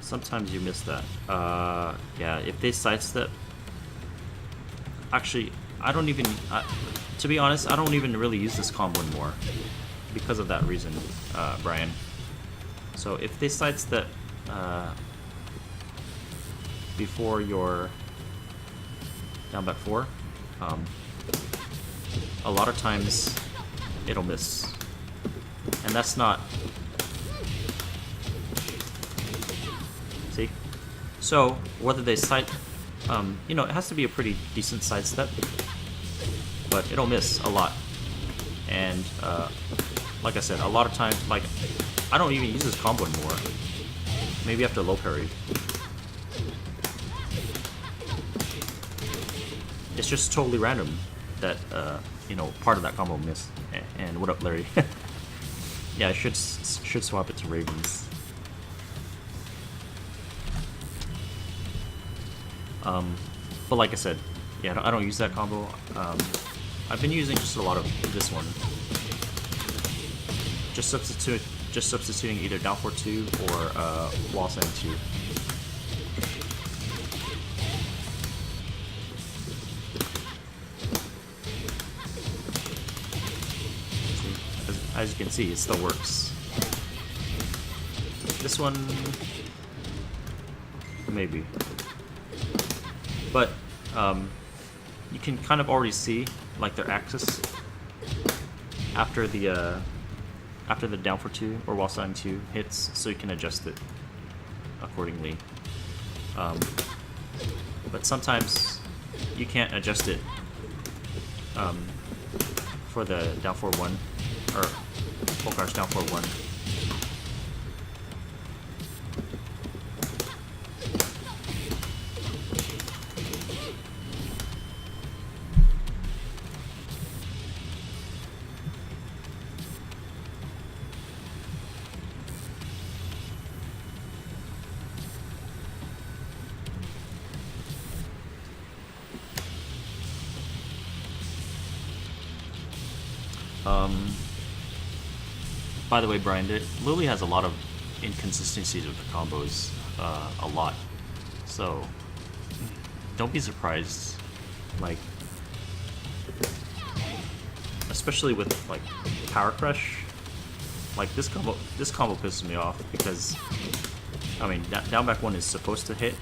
sometimes you miss that. Yeah, if they sidestep... Actually, I don't even... to be honest, I don't even really use this combo anymore. Because of that reason, Brian. So if they sidestep before your down back 4, a lot of times it'll miss. And that's not... See? So, whether they side... you know, it has to be a pretty decent sidestep, but it'll miss a lot. And, like I said, a lot of times, like, I don't even use this combo anymore. Maybe after low parry. It's just totally random that, you know, part of that combo missed. And what up, Larry? Yeah, I should swap it to Ravens. But like I said, yeah, I don't use that combo. I've been using just a lot of this one. Just substituting either down 4-2 or wall send 2. As you can see, it still works. This one, maybe. But you can kind of already see like their axis after the down for 2 or while sliding 2 hits, so you can adjust it accordingly. But sometimes you can't adjust it for the down 4-1 or full crouch down 4-1. By the way, Brian, Lili has a lot of inconsistencies with the combos, a lot. So don't be surprised, like, especially with like Power Crush. Like this combo pisses me off because, I mean, down back 1 is supposed to hit,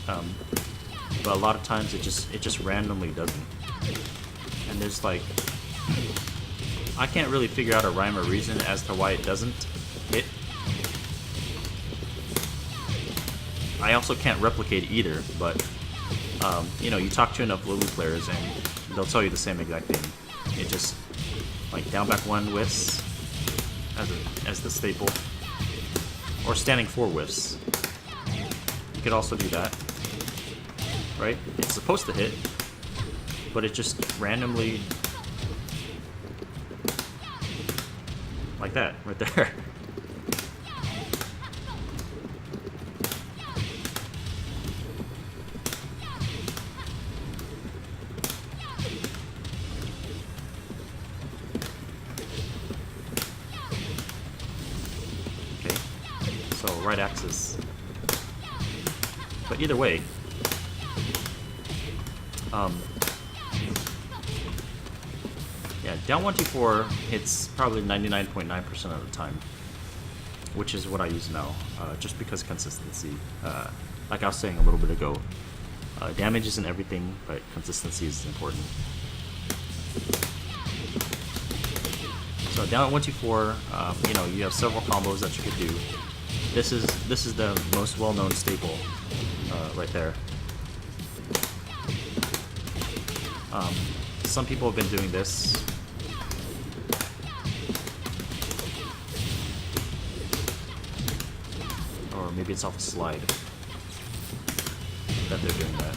but a lot of times it just randomly doesn't. And there's like, I can't really figure out a rhyme or reason as to why it doesn't hit. I also can't replicate either, but you know, you talk to enough Lili players and they'll tell you the same exact thing. It just, like, down back 1 whiffs as the staple, or standing 4 whiffs. You could also do that, right? It's supposed to hit, but it just randomly, like that, right there. Okay, so right axis. But either way, yeah, down 1-2-4 hits probably 99.9% of the time, which is what I use now, just because consistency. Like I was saying a little bit ago, damage isn't everything, but consistency is important. So down at 124, you know, you have several combos that you could do. This is the most well-known staple right there. Some people have been doing this. Or maybe it's off a slide that they're doing that.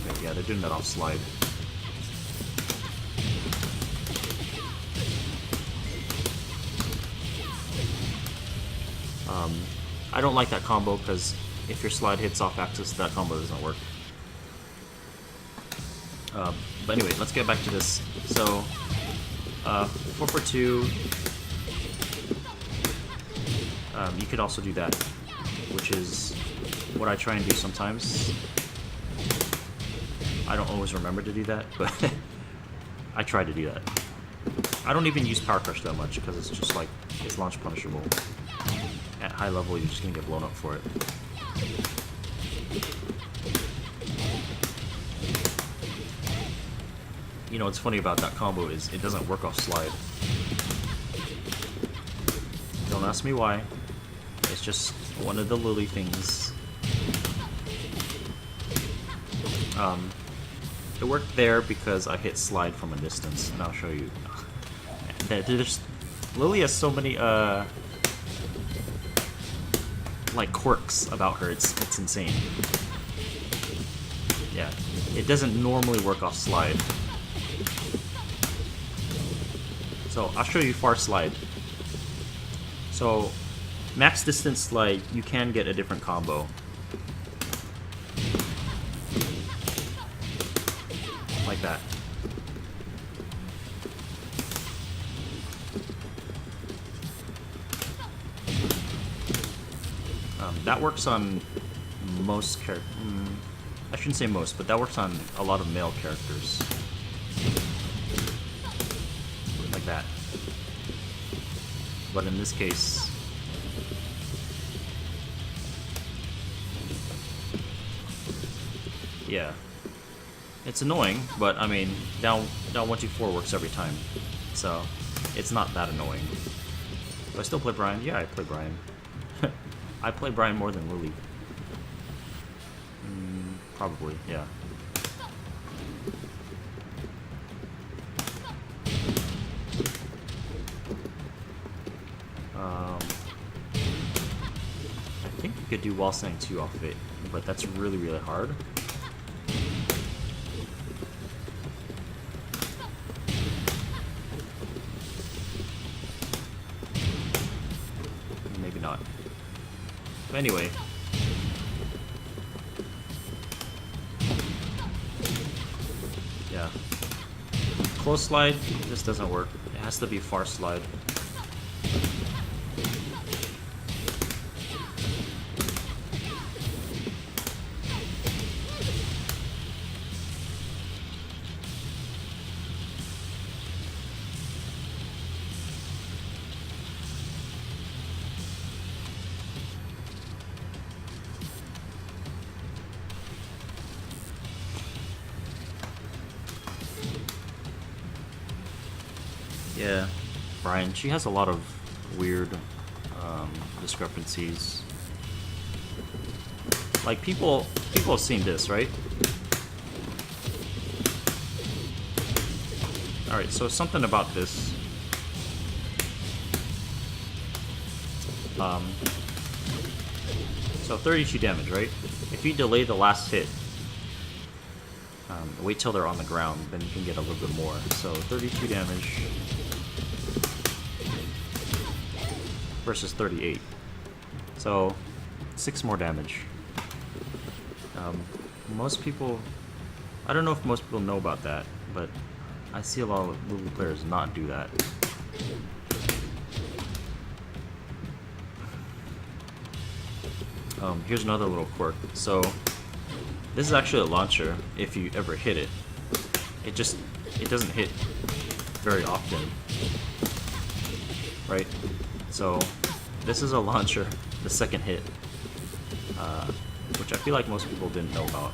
Okay, yeah, they're doing that off slide. I don't like that combo because if your slide hits off axis, that combo doesn't work. But anyway, let's get back to this. So, 4 for 2. You could also do that, which is what I try and do sometimes. I don't always remember to do that, but I try to do that. I don't even use Power Crush that much because it's just like, it's launch punishable. At high level, you're just gonna get blown up for it. You know what's funny about that combo is it doesn't work off slide. Don't ask me why. It's just one of the Lili things. It worked there because I hit slide from a distance, and I'll show you. Lili has so many like quirks about her. It's insane. Yeah, it doesn't normally work off slide. So I'll show you far slide. So max distance slide, you can get a different combo. Like that. That works on most characters. I shouldn't say most, but that works on a lot of male characters. Like that. But in this case, yeah, it's annoying, but I mean, down 124 works every time, so it's not that annoying. Do I still play Brian? Yeah, I play Brian. I play Brian more than Lili. Probably, yeah. I think you could do Wall Sang 2 off of it, but that's really, really hard. Maybe not. But anyway. Yeah. Close slide, this doesn't work. It has to be far slide. Yeah, Brian, she has a lot of weird discrepancies. Like people have seen this, right? Alright, so something about this. So 32 damage, right? If you delay the last hit, wait till they're on the ground, then you can get a little bit more. So 32 damage versus 38. So 6 more damage. Most people, I don't know if most people know about that, but I see a lot of Lili players not do that. Here's another little quirk. So this is actually a launcher. If you ever hit it, it doesn't hit very often, right? So this is a launcher, the second hit, which I feel like most people didn't know about.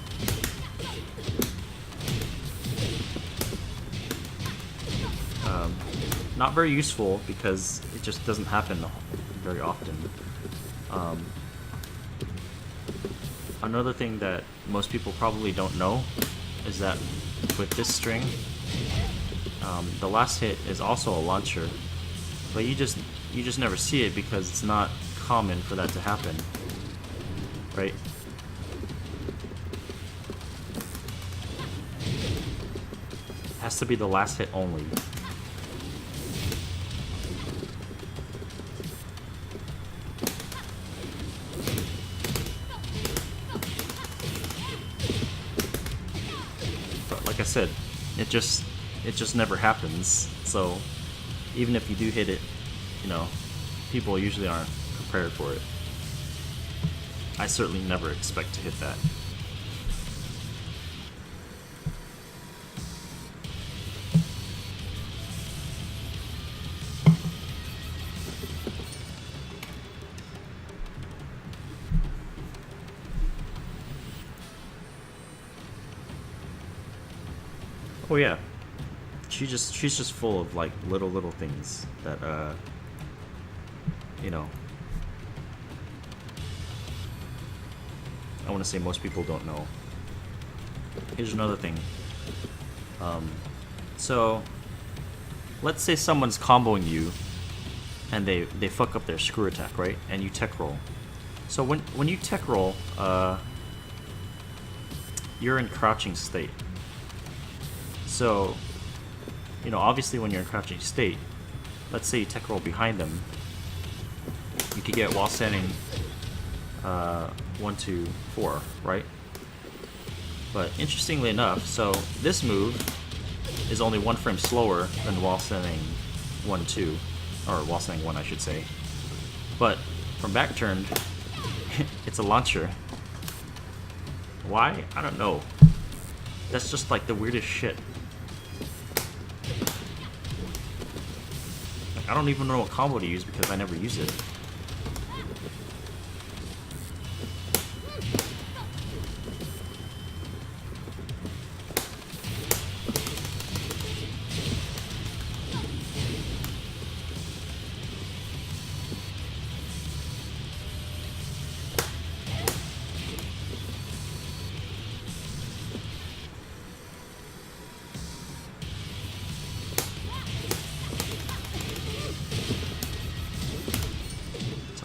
Not very useful because it just doesn't happen very often. Another thing that most people probably don't know is that with this string, the last hit is also a launcher, but you just never see it because it's not common for that to happen, right? It has to be the last hit only. Like I said, it just never happens. So even if you do hit it, you know, people usually aren't prepared for it. I certainly never expect to hit that. Oh yeah, she's just full of like little things that you know, I want to say most people don't know. Here's another thing. So let's say someone's comboing you and they fuck up their screw attack, right? And you tech roll. So when you tech roll, you're in crouching state. So, you know, obviously when you're in crouching state, let's say you tech roll behind them, you could get while standing 1, 2, 4, right? But interestingly enough, so this move is only 1 frame slower than while standing 1, 2, or while standing 1, I should say. But from back turned, it's a launcher. Why? I don't know. That's just like the weirdest shit. Like, I don't even know what combo to use because I never use it.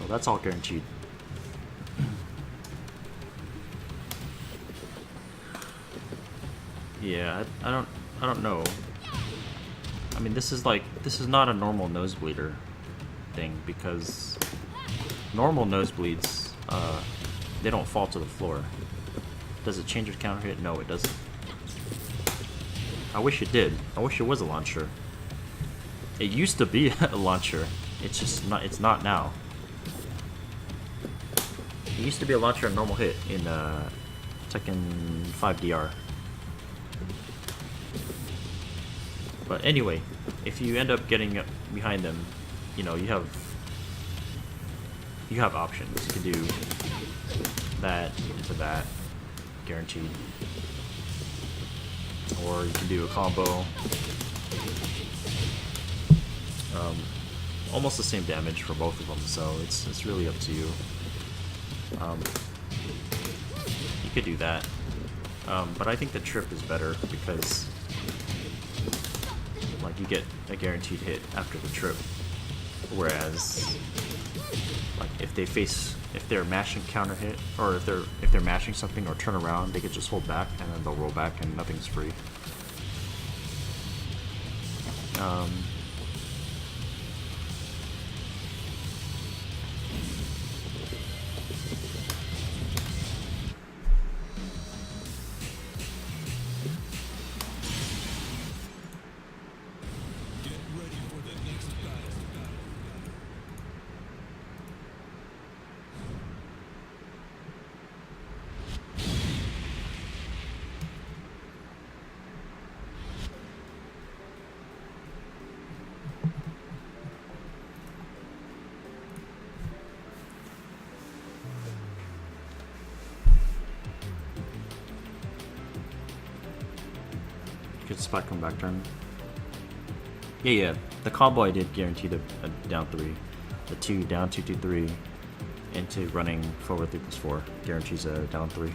That's all guaranteed. Yeah, I don't know. I mean, this is not a normal nosebleeder thing because normal nosebleeds, they don't fall to the floor. Does it change your counter hit? No, it doesn't. I wish it did. I wish it was a launcher. It used to be a launcher. It's just not. It's not now. It used to be a launcher and normal hit in Tekken 5 DR. But anyway, if you end up getting behind them, you know, you have options. You can do that into that, guaranteed. Or you can do a combo. Almost the same damage for both of them, so it's really up to you. You could do that, but I think the trip is better because, like, you get a guaranteed hit after the trip, whereas, like, if they're mashing counter hit, or if they're mashing something or turn around, they could just hold back and then they'll roll back and nothing's free. Good spot, come back turn. Yeah. The combo I did guaranteed a down 3. The 2 down 2 2 3 into running forward 3+4 guarantees a down 3.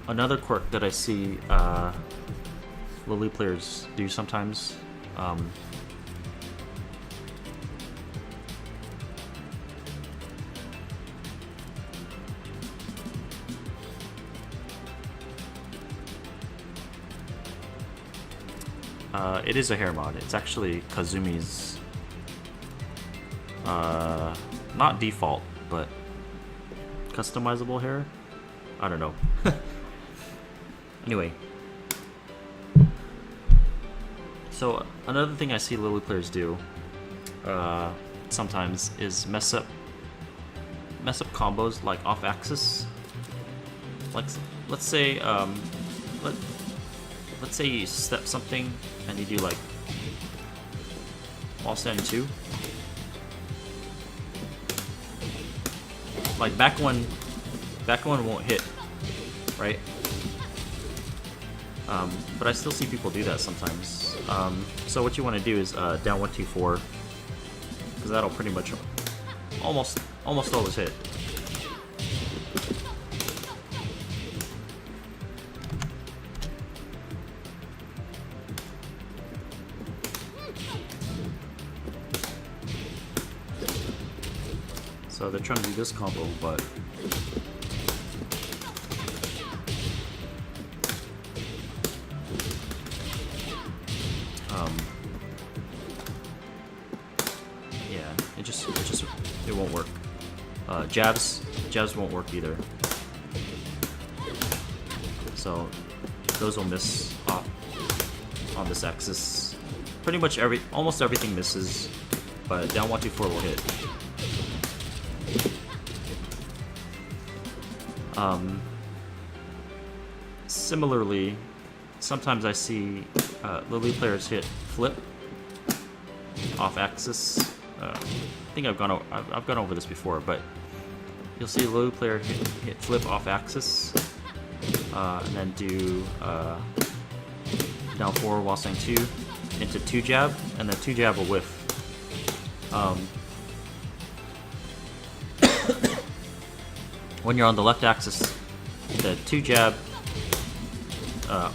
Another quirk that I see Lili players do sometimes. It is a hair mod. It's actually Kazumi's not default, but customizable hair. I don't know. Anyway, so another thing I see Lili players do sometimes is mess up combos like off axis. Like let's say let's say you step something and you do like wall stand 2. Like back one won't hit, right? But I still see people do that sometimes. So what you want to do is down 1 2 4, because that'll pretty much almost always hit. So they're trying to do this combo, but yeah, it won't work. Jabs won't work either. So those will miss off on this axis. Pretty much almost everything misses, but down 1 2 4 will hit. Similarly, sometimes I see Lili players hit flip off axis. I think I've gone over this before, but you'll see a Lili player hit flip off axis, and then do down 4 while saying 2 into 2 jab, and then 2 jab will whiff. When you're on the left axis, the 2 jab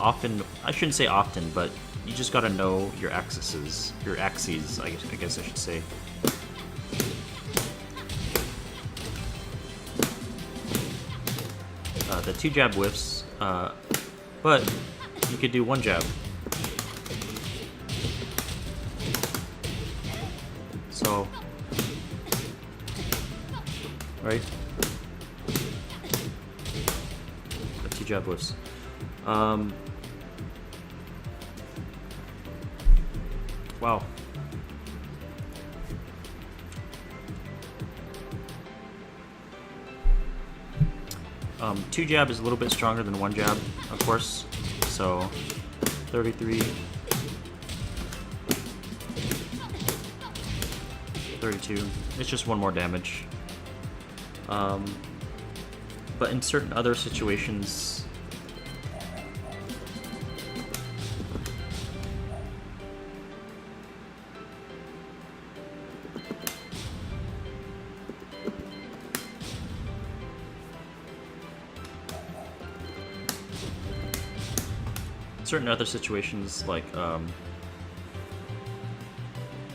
often, I shouldn't say often, but you just gotta know your axes, I guess I should say. The 2 jab whiffs, but you could do 1 jab. So, right? The 2 jab whiffs. Wow. 2 jab is a little bit stronger than 1 jab, of course. So 33, 32. It's just 1 more damage. But in certain other situations,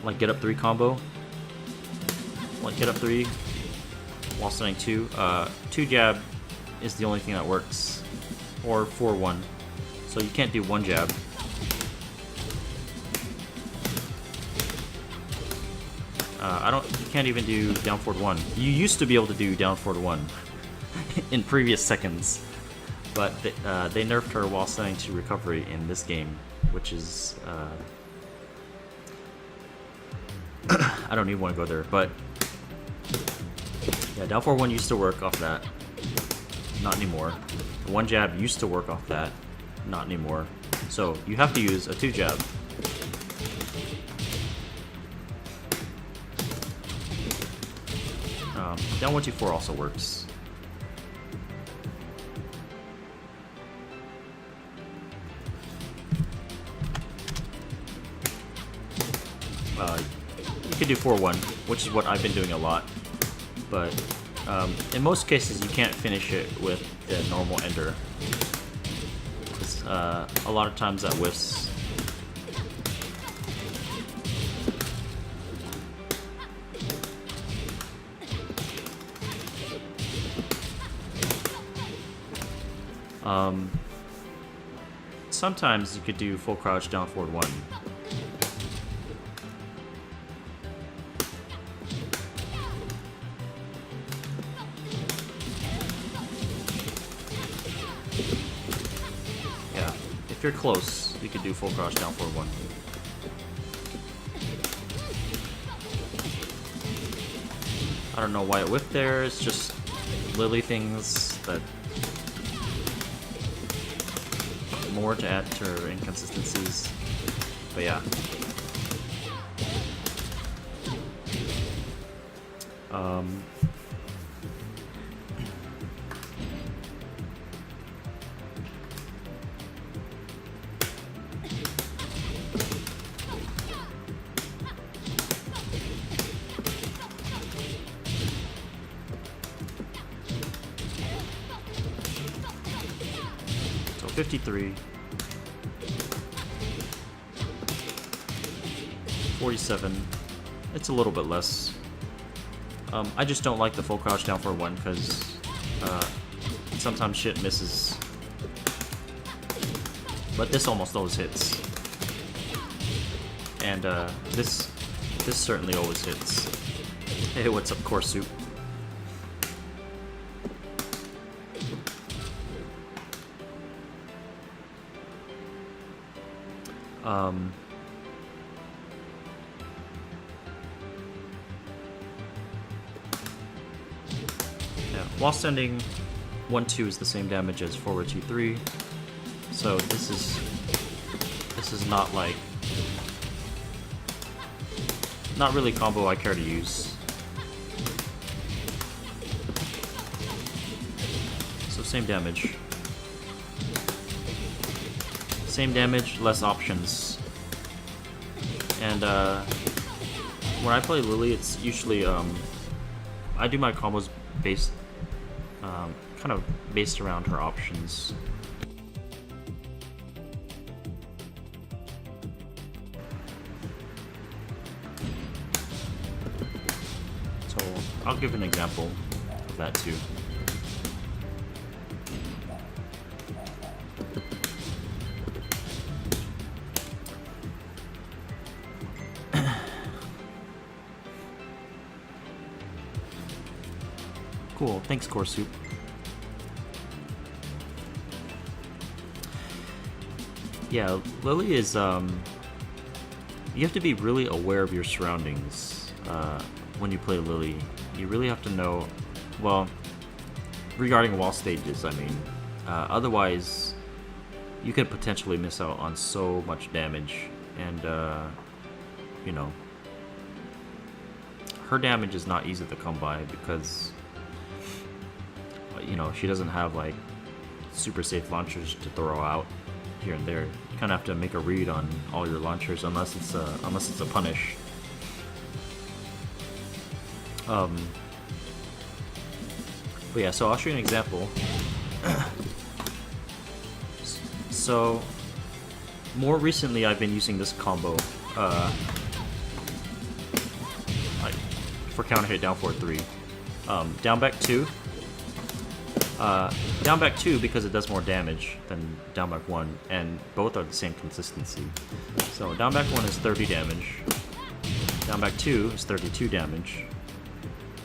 like get up 3 combo, like get up 3 while stunning 2. 2 jab is the only thing that works, or 4-1. So you can't do 1 jab. You can't even do down forward 1. You used to be able to do down forward 1 in previous seconds, but they nerfed her while stunning to recovery in this game, which is I don't even want to go there, but yeah, down forward 1 used to work off that, not anymore. 1 jab used to work off that, not anymore. So you have to use a 2 jab. Down 1 2 4 also works. could do 4-1, which is what I've been doing a lot. But in most cases, you can't finish it with the normal ender. 'Cause, a lot of times that whiffs. Sometimes you could do full crouch down forward 1. Yeah, if you're close, you could do full crouch down forward 1. I don't know why it whiffed there, it's just Lili things that more to add to her inconsistencies, but yeah. So 53. 47. It's a little bit less. I just don't like the full crouch down for 1 because sometimes shit misses. But this almost always hits. And this certainly always hits. Hey, what's up, Core Soup? While sending 1-2 is the same damage as forward 2-3, so this is not like not really a combo I care to use. So same damage, less options, and when I play Lili, it's usually I do my combos based. Kind of based around her options. So I'll give an example of that too. Cool, thanks Core Soup. Yeah, Lili is, you have to be really aware of your surroundings when you play Lili. You really have to know, well, regarding wall stages, I mean. Otherwise, you could potentially miss out on so much damage, and, you know, her damage is not easy to come by because, you know, she doesn't have, like, super safe launchers to throw out here and there. You kind of have to make a read on all your launchers unless it's a punish. But yeah, so I'll show you an example. So more recently, I've been using this combo like for counter hit down forward 3, down back 2. Down back 2 because it does more damage than down back 1, and both are the same consistency. So down back 1 is 30 damage, down back 2 is 32 damage.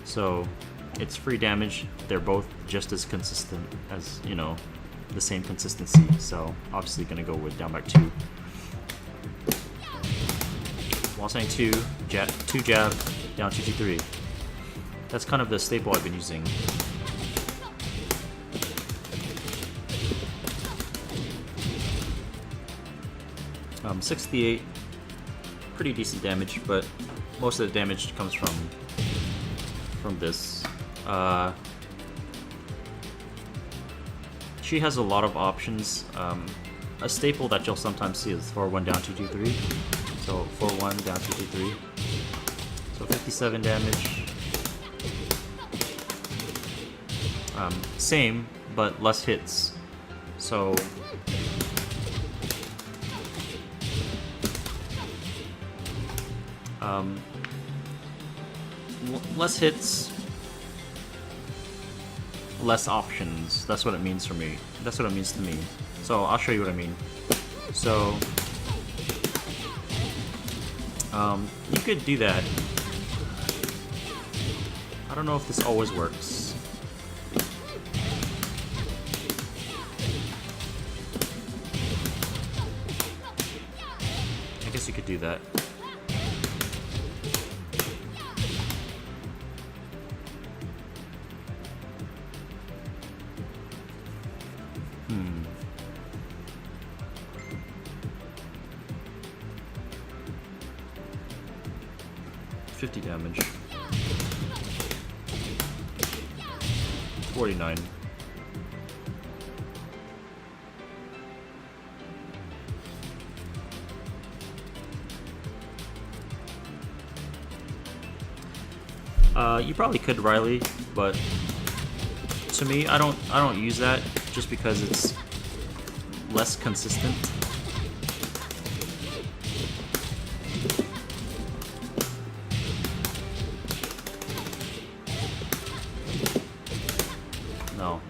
So it's free damage, they're both just as consistent as, you know, the same consistency. So obviously gonna go with down back 2. While saying 2 jab, down 2-2-3. That's kind of the staple I've been using. 68, pretty decent damage, but most of the damage comes from this. She has a lot of options. A staple that you'll sometimes see is 4-1 down 2-2-3. So 4-1 down 2-2-3. 57 damage. Same, but less hits. So less hits, less options. That's what it means for me. That's what it means to me. So I'll show you what I mean. So you could do that. I don't know if this always works. I guess you could do that. Hmm. $50 damage. 49. You probably could Riley, but to me, I don't use that just because it's less consistent.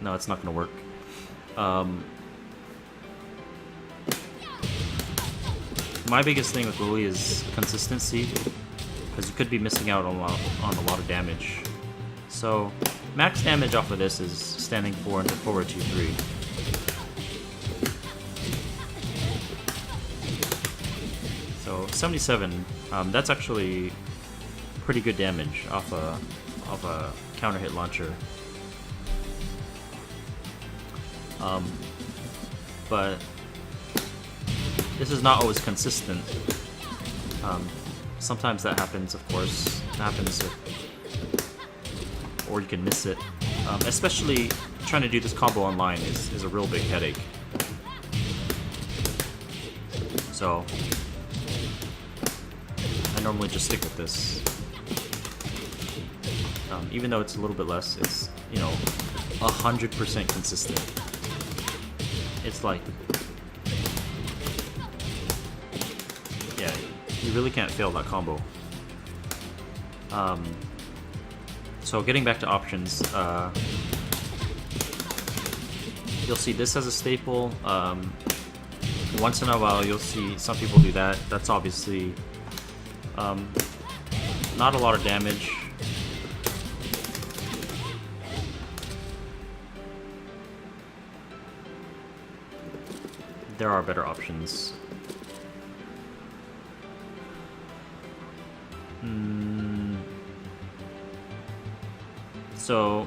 No, it's not gonna work. My biggest thing with Lili is consistency, because you could be missing out on a lot of damage. So max damage off of this is standing 4 into forward 2-3. So 77. That's actually pretty good damage off a counter hit launcher. But this is not always consistent. Sometimes that happens, of course. It happens, or you can miss it. Especially trying to do this combo online is a real big headache. So I normally just stick with this. Even though it's a little bit less, it's 100% consistent. It's like, yeah, you really can't fail that combo. So getting back to options, you'll see this as a staple. Once in a while you'll see some people do that. That's obviously not a lot of damage. There are better options. So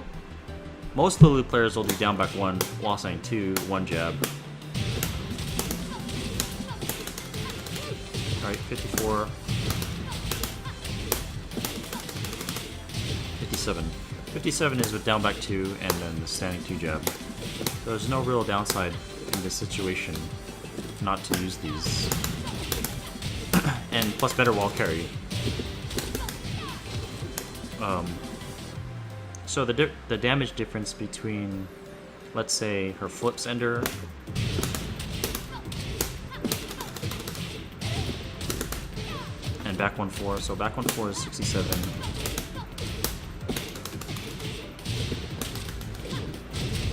most Lili players will do down back 1 while saying 2, 1 jab. Alright, 54. 57. 57 is with down back 2 and then the standing 2 jab. There's no real downside in this situation not to use these. And plus better wall carry. So the damage difference between, let's say, her flips ender and back 1-4. So back 1-4 is 67.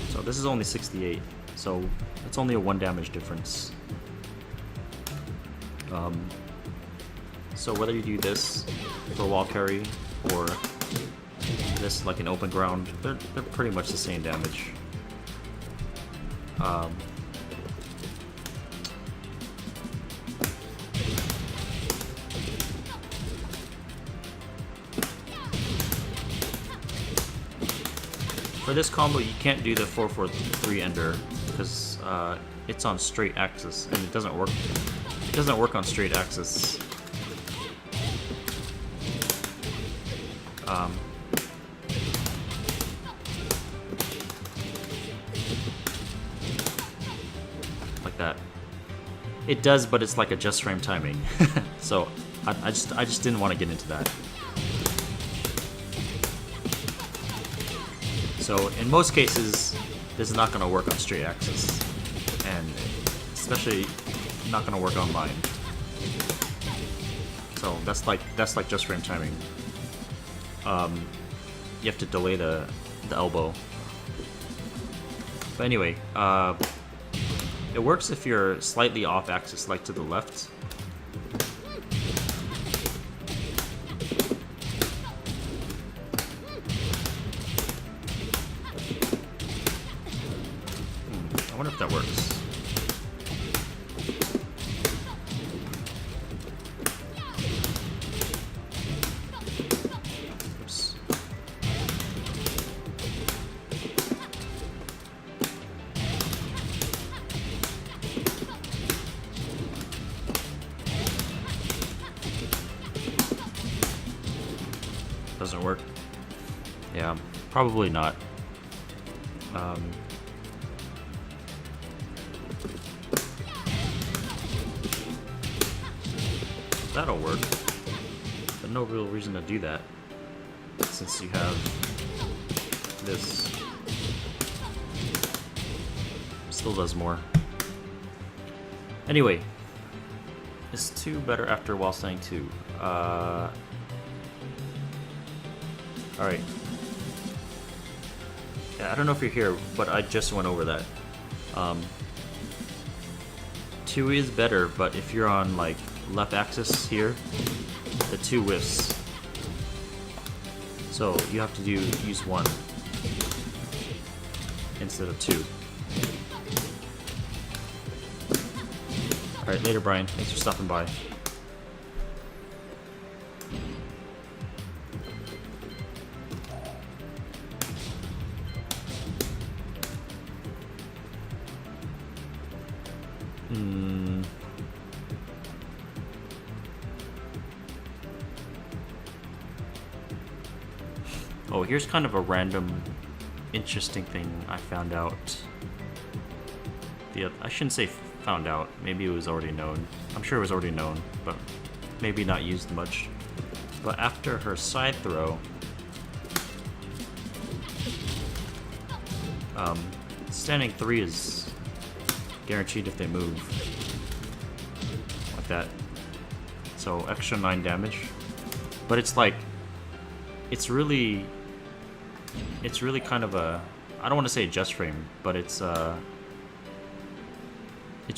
So this is only 68. So it's only a 1 damage difference. So whether you do this for wall carry or this like an open ground, they're pretty much the same damage. For this combo, you can't do the 4-4-3 ender because it's on straight axis and it doesn't work. It doesn't work on straight axis. Like that. It does, but it's like a just frame timing. So I just didn't want to get into that. So in most cases, this is not going to work on straight axis, and especially not going to work on mine. So that's like just frame timing. You have to delay the elbow. But anyway, it works if you're slightly off axis, like to the left. I wonder if that works. Oops. Doesn't work. Yeah, probably not. That'll work, but no real reason to do that since you have this. Still does more. Anyway, is 2 better after while staying 2? Alright. Yeah, I don't know if you're here, but I just went over that. 2 is better, but if you're on like left axis here, the 2 whiffs. So you have to use 1 instead of 2. Alright, later Brian. Thanks for stopping by. Oh, here's kind of a random, interesting thing I found out. I shouldn't say found out. Maybe it was already known. I'm sure it was already known, but maybe not used much. But after her side throw, standing 3 is guaranteed if they move. Like that. So extra 9 damage. But it's like, it's really kind of a, I don't want to say just frame, but it's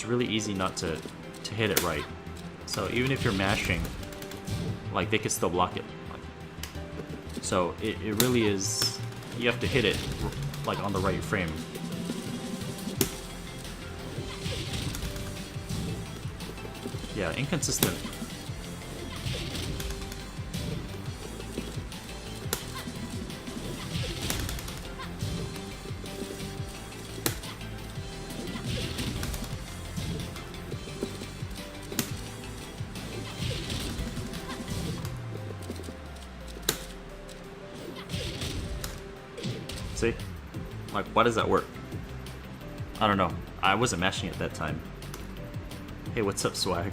really easy not to hit it right. So even if you're mashing, like they could still block it. So it really is, you have to hit it like on the right frame. Yeah, inconsistent. See? Like, why does that work? I don't know. I wasn't mashing it that time. Hey, what's up, swag?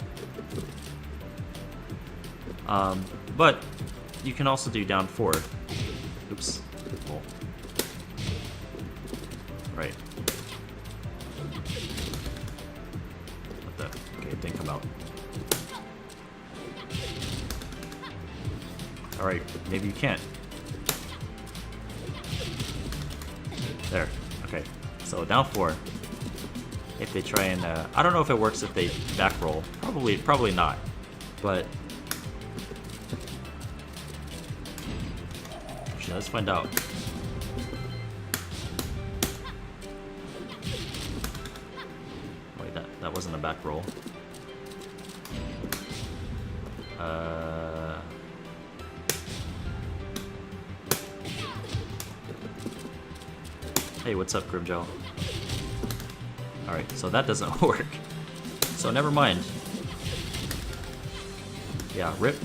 But you can also do down 4. Oops. Oh. Right. What the? Okay, it didn't come out. Alright, maybe you can't. There. Okay. So down 4. If they try and I don't know if it works if they back roll. Probably not. But actually, let's find out. Wait, that wasn't a back roll. Hey, what's up, Grimgel? Alright, so that doesn't work. So never mind. Yeah, rip.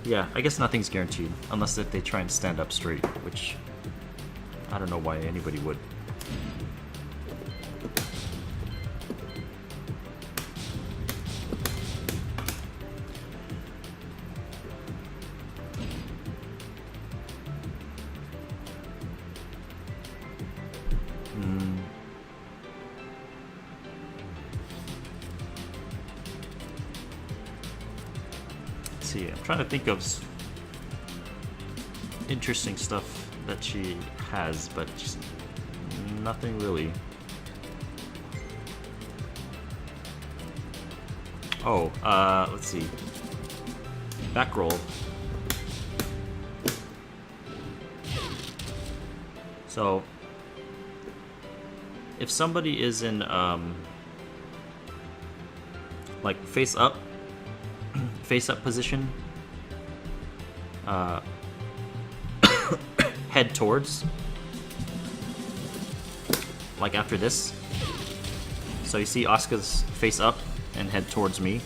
Yeah, I guess nothing's guaranteed, unless if they try and stand up straight, which I don't know why anybody would. See, I'm trying to think of interesting stuff that she has, but just nothing really. Oh, let's see. Back roll. So, if somebody is in, like face up position, head towards, like after this. So you see Asuka's face up and head towards me.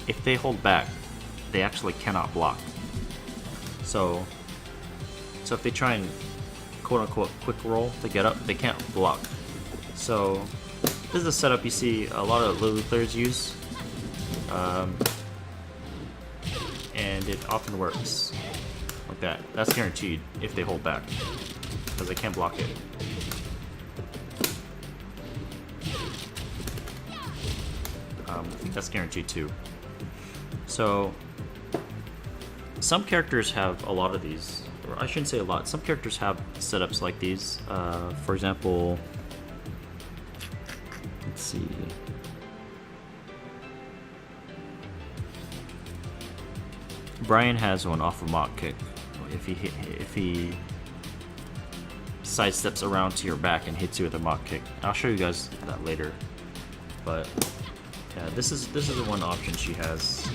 If they hold back, they actually cannot block. So if they try and quote-unquote quick roll to get up, they can't block. So this is a setup you see a lot of Lili players use. And it often works like that. That's guaranteed if they hold back, because they can't block it. I think that's guaranteed too. So some characters have a lot of these, or I shouldn't say a lot. Some characters have setups like these. For example, let's see. Brian has one off a mock kick. If he sidesteps around to your back and hits you with a mock kick. I'll show you guys that later. But yeah, this is the one option she has.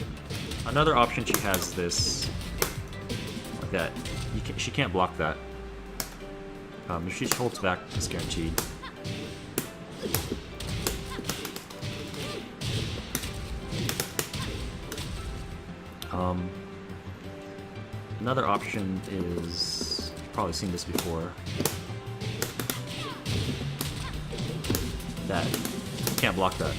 Another option she has this like that. She can't block that. If she holds back, it's guaranteed. Another option is, you've probably seen this before, that you can't block that.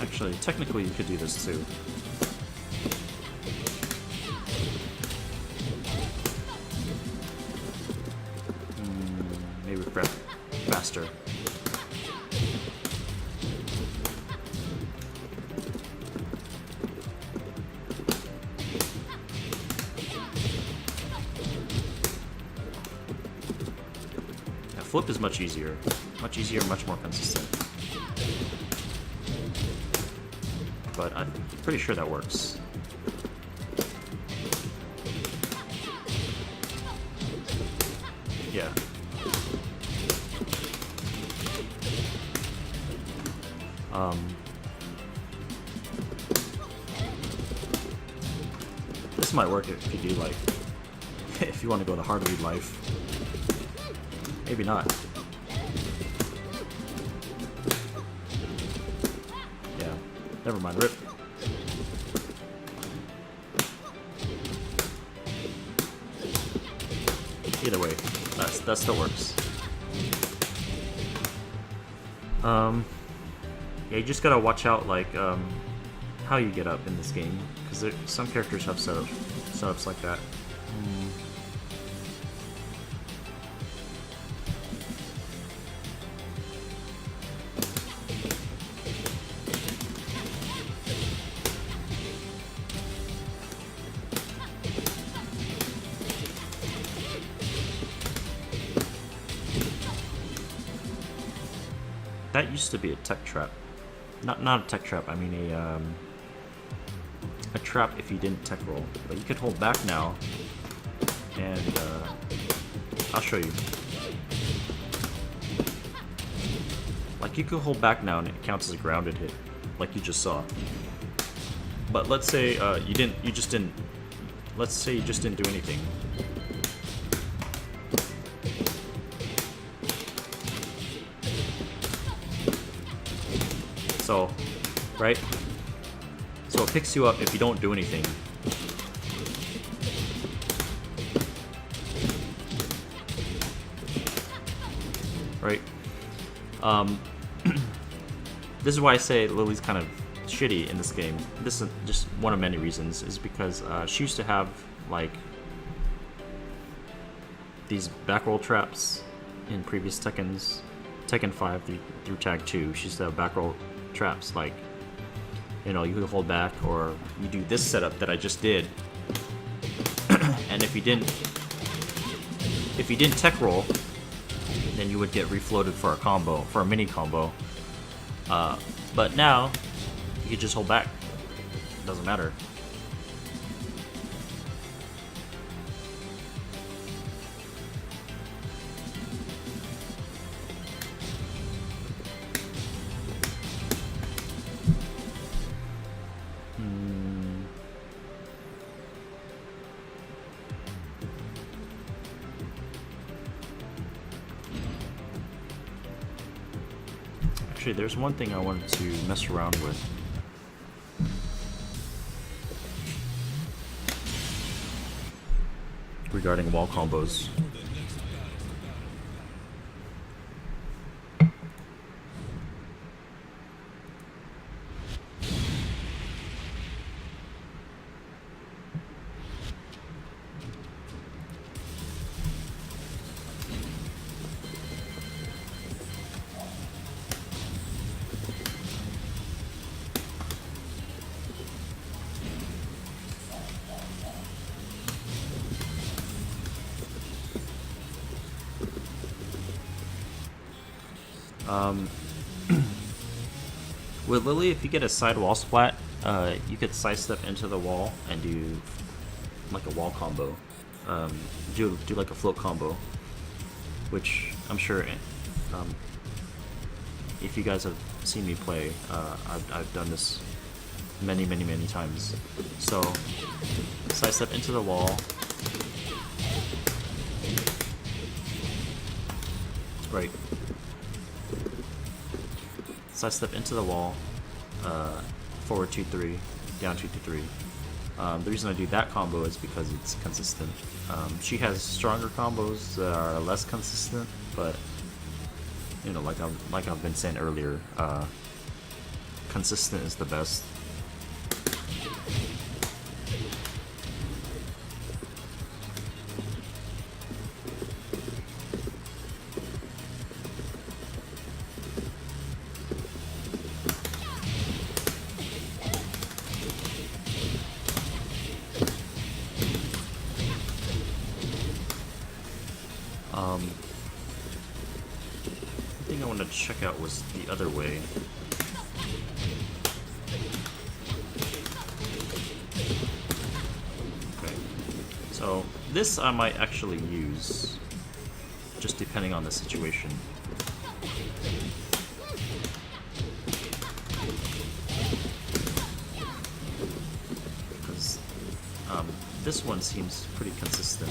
Actually, technically you could do this too. Maybe faster. Flip is much easier, much more consistent. But I'm pretty sure that works. Yeah. This might work if you do like, if you want to go the hard lead life. Maybe not. Yeah, never mind, rip. Either way, that still works. Yeah, you just gotta watch out, like, how you get up in this game, because some characters have setups like that. That used to be a tech trap. Not a tech trap, I mean a trap if you didn't tech roll. But you could hold back now, and I'll show you. Like, you could hold back now and it counts as a grounded hit, like you just saw. But let's say you just didn't let's say you just didn't do anything. So, right? So it picks you up if you don't do anything. Right? This is why I say Lili's kind of shitty in this game. This is just one of many reasons, is because she used to have like these back roll traps in previous Tekken 5 through Tag 2. She used to have back roll traps, like, you know, you could hold back, or you do this setup that I just did, and if you didn't tech roll, then you would get refloated for a combo, for a mini combo. But now you can just hold back. Doesn't matter. Actually, there's one thing I wanted to mess around with. Regarding wall combos. With Lili, if you get a side wall splat, you could sidestep into the wall and do like a wall combo. Do like a float combo, which I'm sure if you guys have seen me play, I've done this many times. So sidestep into the wall. Right. Sidestep into the wall, forward 2-3, down 2-3. The reason I do that combo is because it's consistent. She has stronger combos that are less consistent, but you know, like I've been saying earlier, consistent is the best. The thing I wanted to check out was the other way. Okay, so this I might actually use, just depending on the situation. Because this one seems pretty consistent.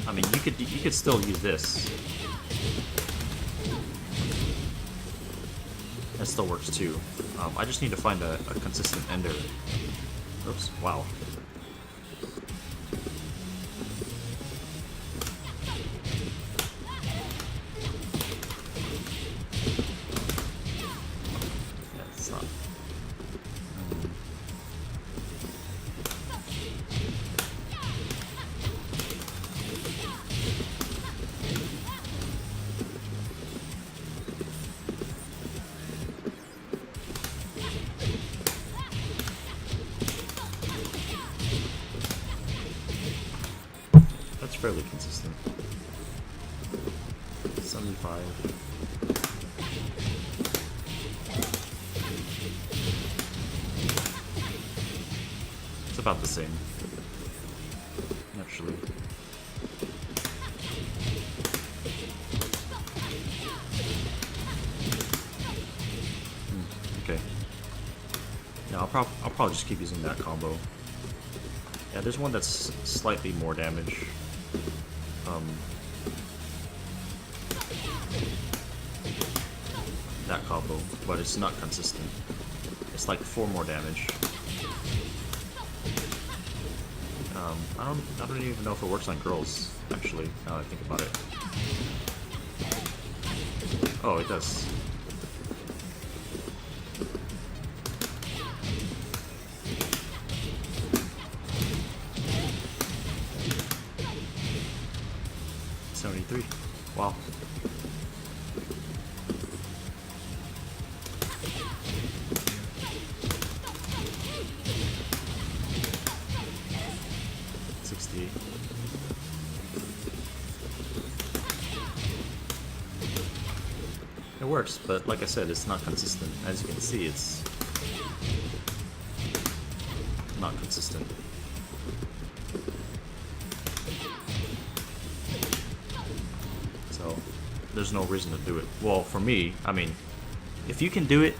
I mean, you could still use this. That still works too. I just need to find a consistent ender. Oops! Wow. Yeah, it's not. That's fairly consistent. 75. It's about the same, actually. Okay. Yeah, I'll probably just keep using that combo. Yeah, there's one that's slightly more damage. That combo, but it's not consistent. It's like 4 more damage. I don't even know if it works on girls, actually, now that I think about it. Oh, it does. $73. Wow. It works, but like I said, it's not consistent. As you can see, it's not consistent. So, there's no reason to do it. Well, for me, I mean, if you can do it,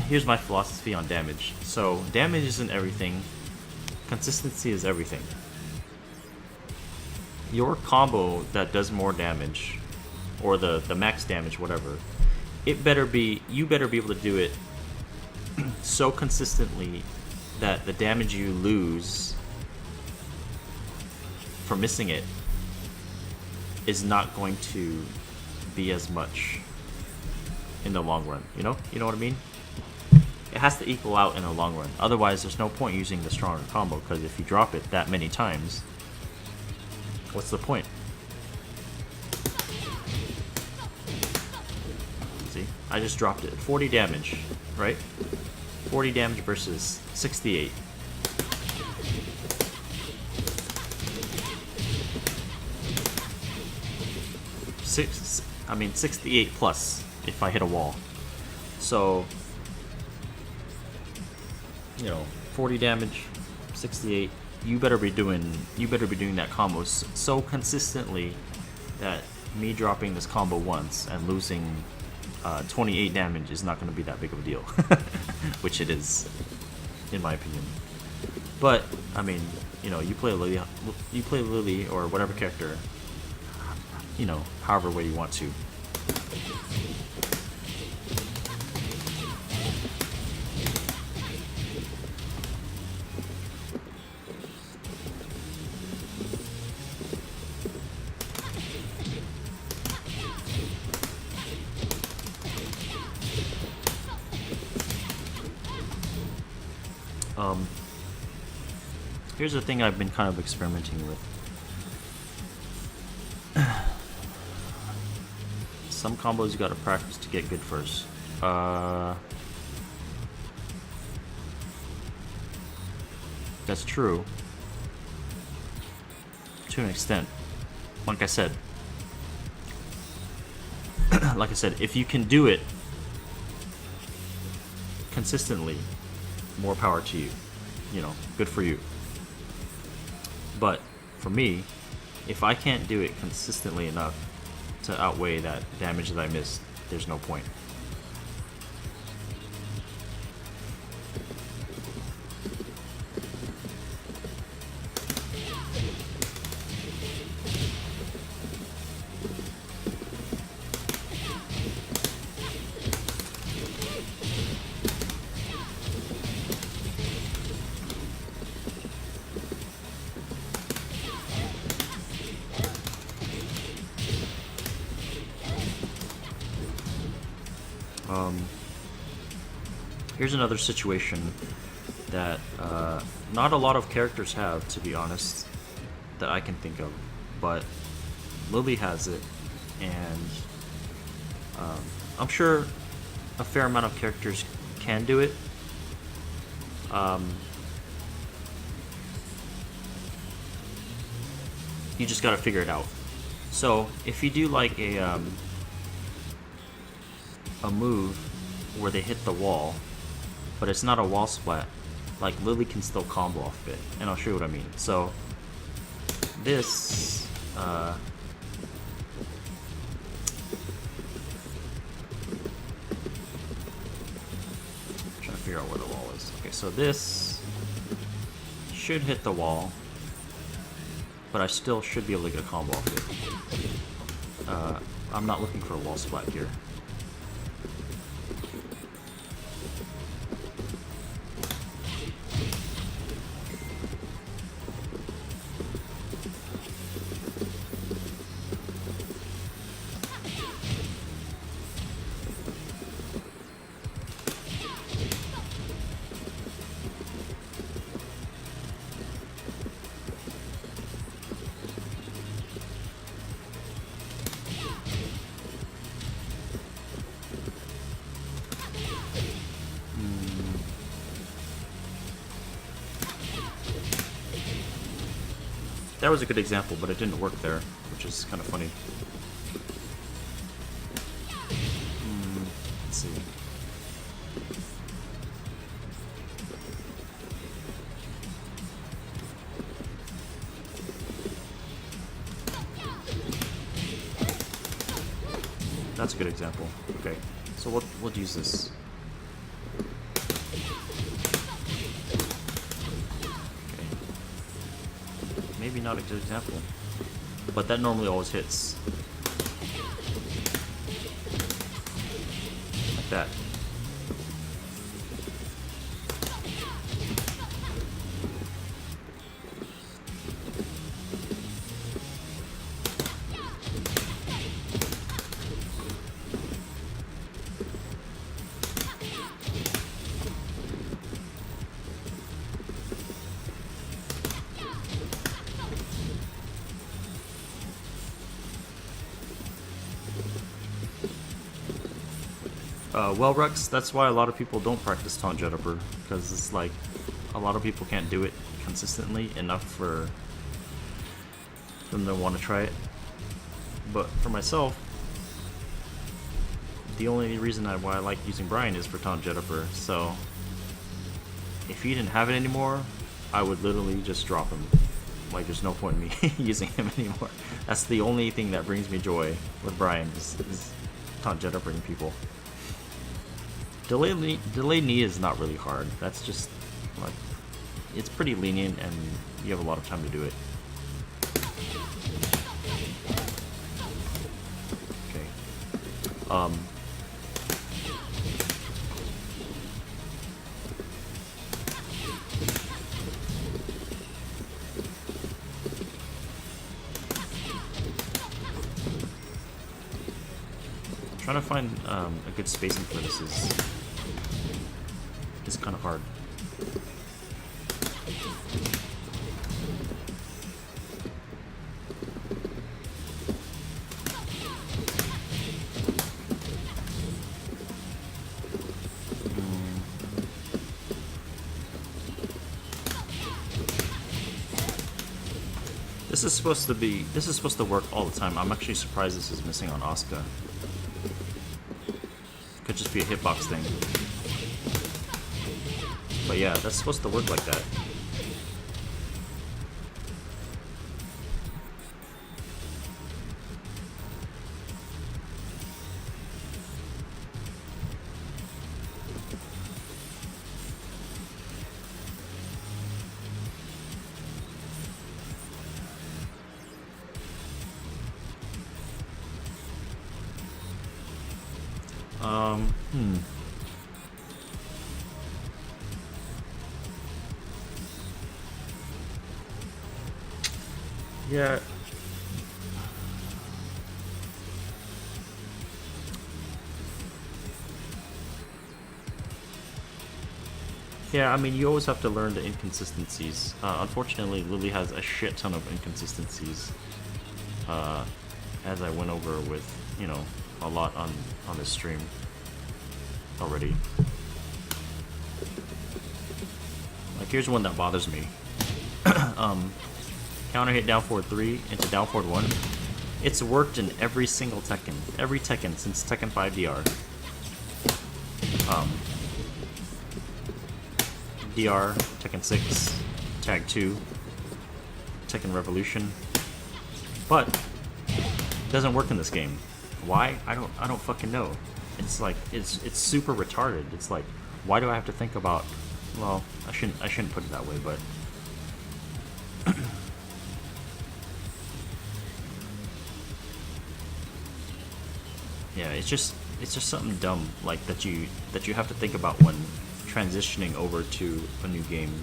here's my philosophy on damage. So, damage isn't everything. Consistency is everything. Your combo that does more damage, or the max damage, whatever, you better be able to do it so consistently that the damage you lose for missing it is not going to be as much in the long run. You know what I mean? It has to equal out in the long run. Otherwise, there's no point using the stronger combo, because if you drop it that many times, what's the point? See, I just dropped it. 40 damage, right? 40 damage versus 68. I mean 68 plus if I hit a wall. So, 40 damage, 68. You better be doing that combo so consistently that me dropping this combo once and losing 28 damage is not going to be that big of a deal, which it is, in my opinion. But I mean, you play Lili or whatever character, however way you want to. Here's the thing I've been kind of experimenting with. Some combos you gotta practice to get good first. That's true. To an extent. Like I said, if you can do it consistently, more power to you. Good for you. But for me, if I can't do it consistently enough to outweigh that damage that I missed, there's no point. Here's another situation that not a lot of characters have, to be honest, that I can think of, but Lili has it, and I'm sure a fair amount of characters can do it. You just gotta figure it out. So if you do like a move where they hit the wall, but it's not a wall splat, like Lili can still combo off it, and I'll show you what I mean. So this trying to figure out where the wall is. Okay, so this should hit the wall, but I still should be able to get a combo off it. I'm not looking for a wall splat here. That was a good example, but it didn't work there, which is kind of funny. Let's see. That's a good example. Okay, so we'll use this. Maybe not a good example, but that normally always hits. Like that. Well, Rex, that's why a lot of people don't practice taunt jet upper, because it's like a lot of people can't do it consistently enough for them to want to try it. But for myself, the only reason why I like using Brian is for taunt jet upper. So if he didn't have it anymore, I would literally just drop him. Like, there's no point in me using him anymore. That's the only thing that brings me joy with Brian is taunt jet uppering people. Delayed knee is not really hard. That's just like, it's pretty lenient and you have a lot of time to do it. Okay. Trying to find a good spacing for this is kind of hard. This is supposed to work all the time. I'm actually surprised this is missing on Asuka. Could just be a hitbox thing. But yeah, that's supposed to work like that. Yeah. Yeah, I mean, you always have to learn the inconsistencies. Unfortunately, Lili has a shit ton of inconsistencies. As I went over with, you know, a lot on this stream already. Like, here's one that bothers me. Counter hit down forward 3 into down forward 1. It's worked in every single Tekken. Every Tekken since Tekken 5 DR. DR, Tekken 6, Tag 2, Tekken Revolution. But it doesn't work in this game. Why? I don't fucking know. It's like it's super retarded. It's like, why do I have to think about, well, I shouldn't put it that way, but Yeah, it's just something dumb like that you have to think about when transitioning over to a new game.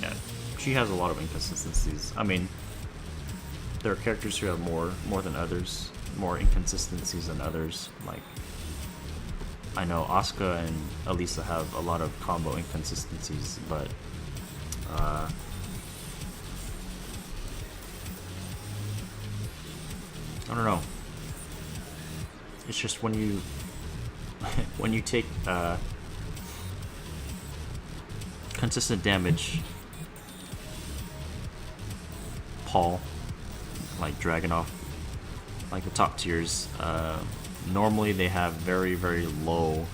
Yeah, she has a lot of inconsistencies. I mean, there are characters who have more than others, more inconsistencies than others. Like, I know Asuka and Elisa have a lot of combo inconsistencies, but I don't know. It's just when you when you take consistent damage, Paul, like Dragunov, like the top tiers, normally they have very low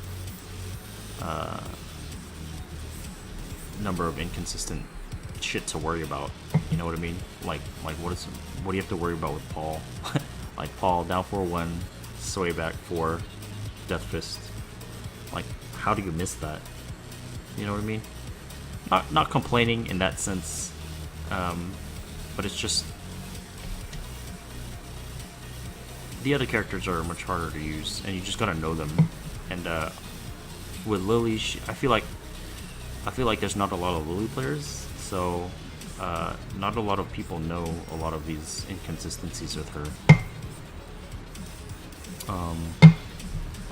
number of inconsistent shit to worry about. You know what I mean? Like what do you have to worry about with Paul? Like Paul down 4-1, sway back 4, Death Fist. Like, how do you miss that? You know what I mean? Not complaining in that sense, but it's just the other characters are much harder to use, and you just gotta know them. And with Lili, I feel like there's not a lot of Lili players, so not a lot of people know a lot of these inconsistencies with her. I'll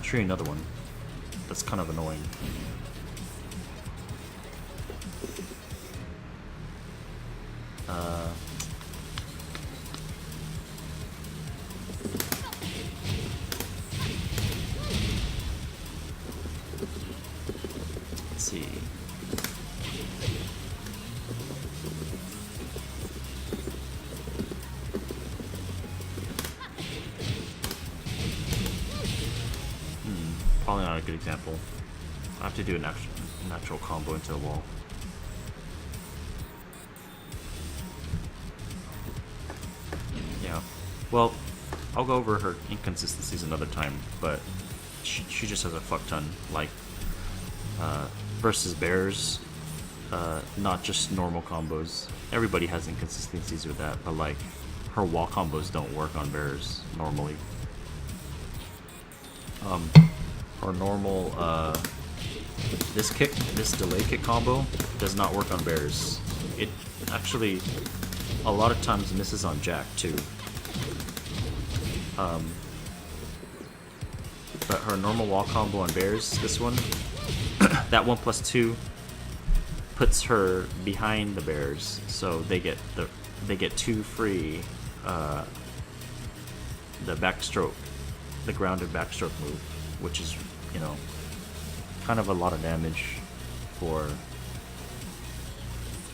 show you another one that's kind of annoying. Let's see. Probably not a good example. I have to do an actual combo into the wall. Yeah. Well, I'll go over her inconsistencies another time, but she just has a fuck ton. Like, versus bears, not just normal combos. Everybody has inconsistencies with that, but like, her wall combos don't work on bears normally. Her normal, this delay kick combo does not work on bears. It actually a lot of times misses on Jack too. But her normal wall combo on bears, this one, that 1+2 puts her behind the bears, so they get 2 free the backstroke, the grounded backstroke move, which is, you know, kind of a lot of damage for.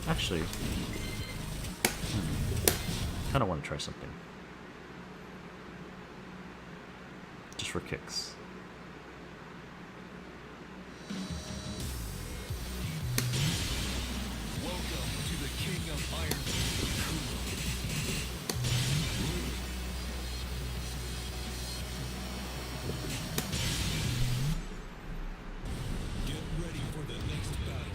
Actually, kind of want to try something just for kicks. Welcome to the King of Iron. Get ready for the next battle.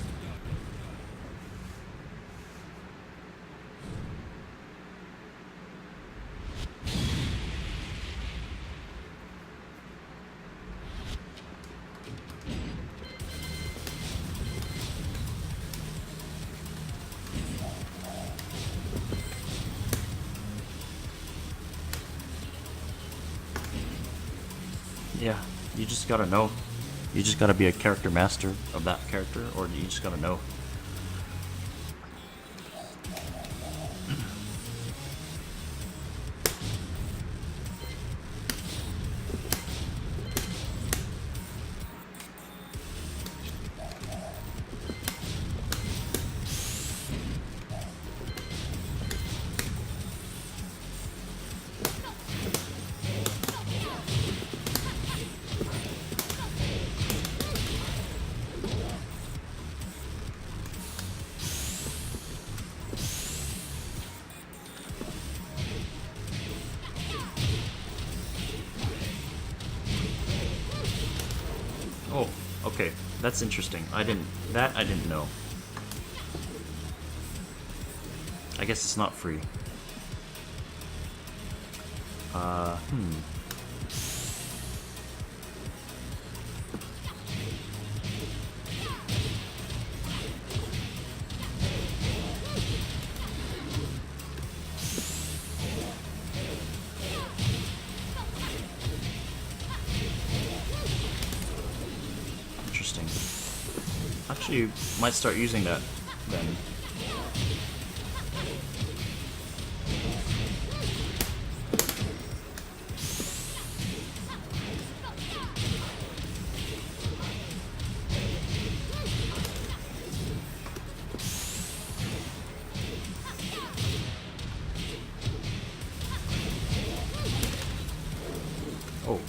Yeah, you just gotta know. You just gotta be a character master of that character, or you just gotta know. Oh, okay. That's interesting. I didn't know. I guess it's not free. Hmm. Interesting. Actually, might start using that then. Oh.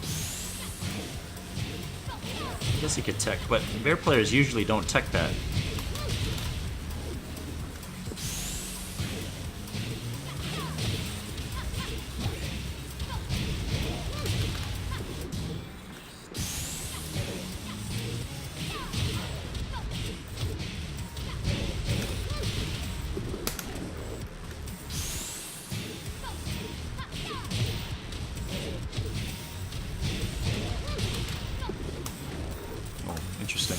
I guess he could tech, but bear players usually don't tech that. Oh, interesting.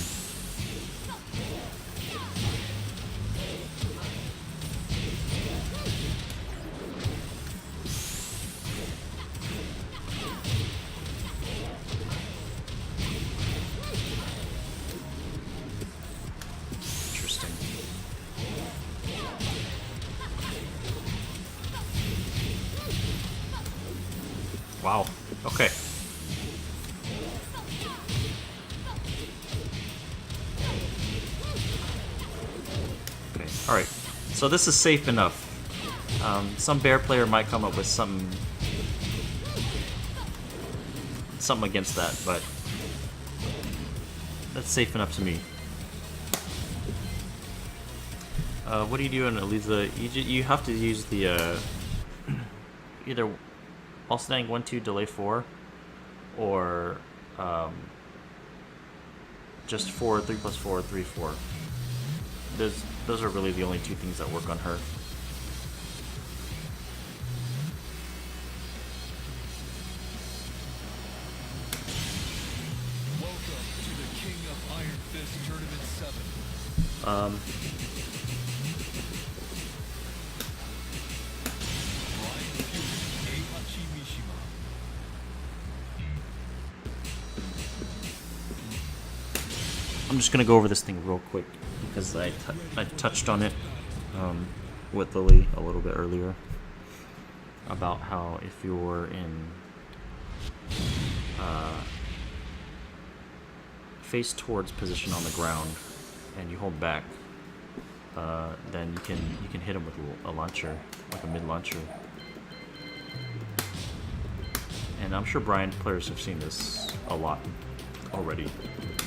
Interesting. Wow. Okay. Okay. All right. So this is safe enough. Some bear player might come up with something against that, but that's safe enough to me. What do you do in Eliza? You have to use the either all standing 1-2 delay 4, or just 4 3+4 3/4. Those are really the only two things that work on her. Welcome to the King of Iron Fist Tournament 7. Ryan Fury, Heihachi Mishima. I'm just gonna go over this thing real quick because I touched on it with Lili a little bit earlier about how if you're in face towards position on the ground and you hold back, then you can hit him with a launcher, like a mid launcher. And I'm sure Brian players have seen this a lot already,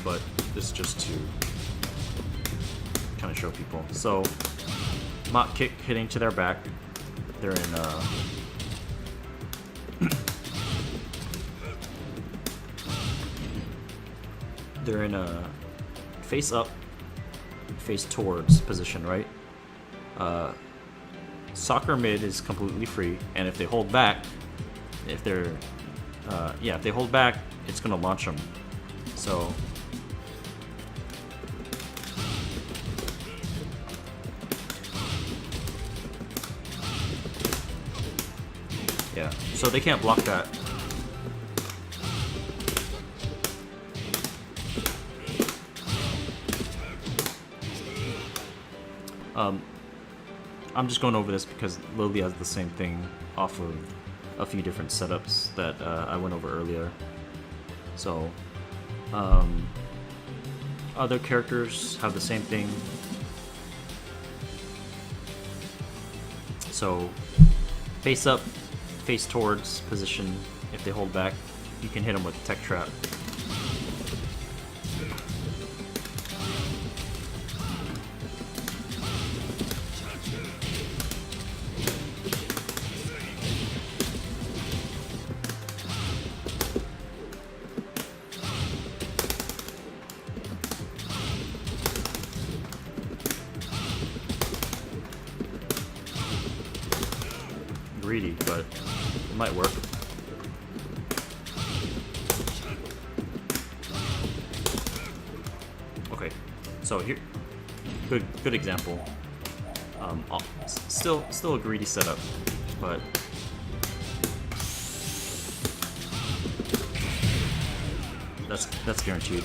but this is just to kind of show people. So, mock kick hitting to their back. They're in they're in a face up, face towards position, right? Soccer mid is completely free, and if they hold back, if they're if they hold back, it's gonna launch them. So yeah, so they can't block that. I'm just going over this because Lili has the same thing off of a few different setups that I went over earlier. So other characters have the same thing. So face up, face towards position. If they hold back, you can hit them with tech trap. Greedy, but it might work. So here, good example. Still a greedy setup, but that's guaranteed.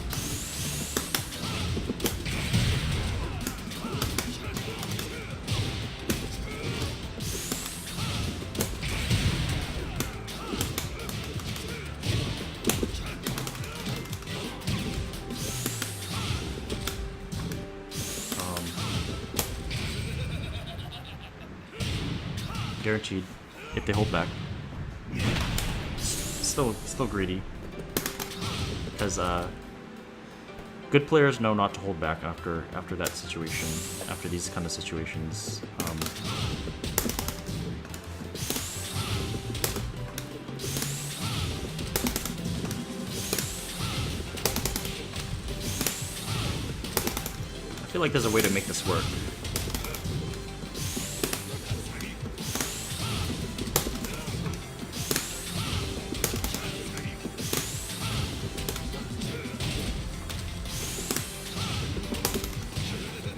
Guaranteed if they hold back. Still greedy. Because good players know not to hold back after that situation, after these kind of situations. I feel like there's a way to make this work.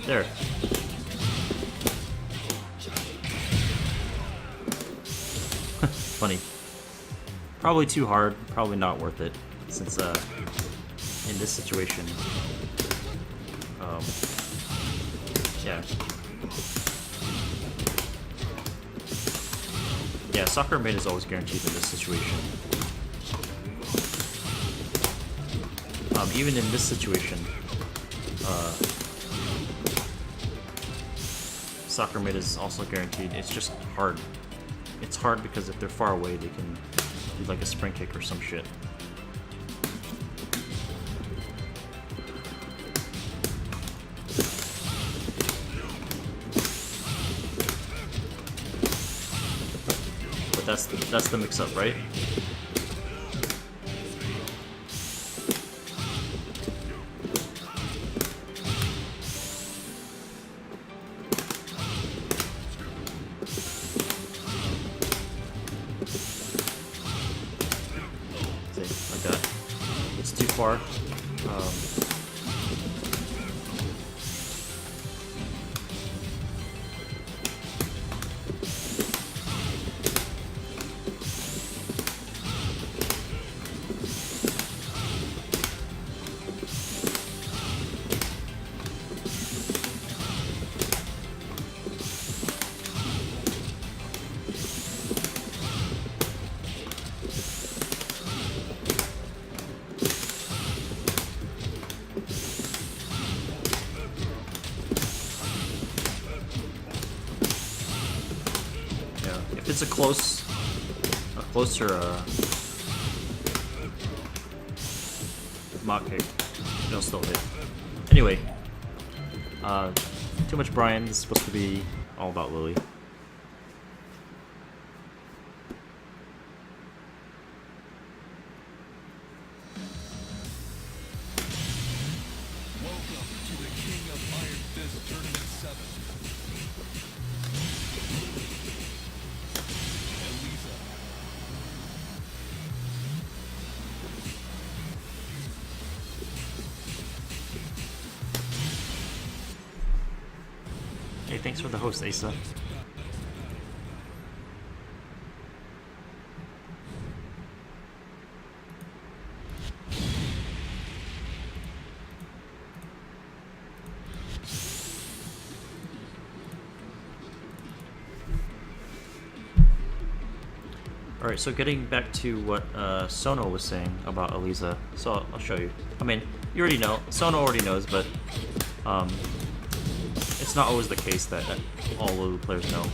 There. Funny. Probably too hard, probably not worth it, since in this situation, yeah. Yeah, soccer mid is always guaranteed in this situation. Even in this situation, soccer mid is also guaranteed. It's just hard. It's hard because if they're far away, they can do like a sprint kick or some shit. But that's the mix-up, right? Far. If it's a closer mock kick, it'll still hit. Anyway, too much Brian. This is supposed to be all about Lili. Welcome to the King of Iron Fist Tournament 7. Hey, thanks for the host, Asa. Alright, so getting back to what Sono was saying about Eliza. So I'll show you. I mean, you already know. Sono already knows, but it's not always the case that all Lulu players know.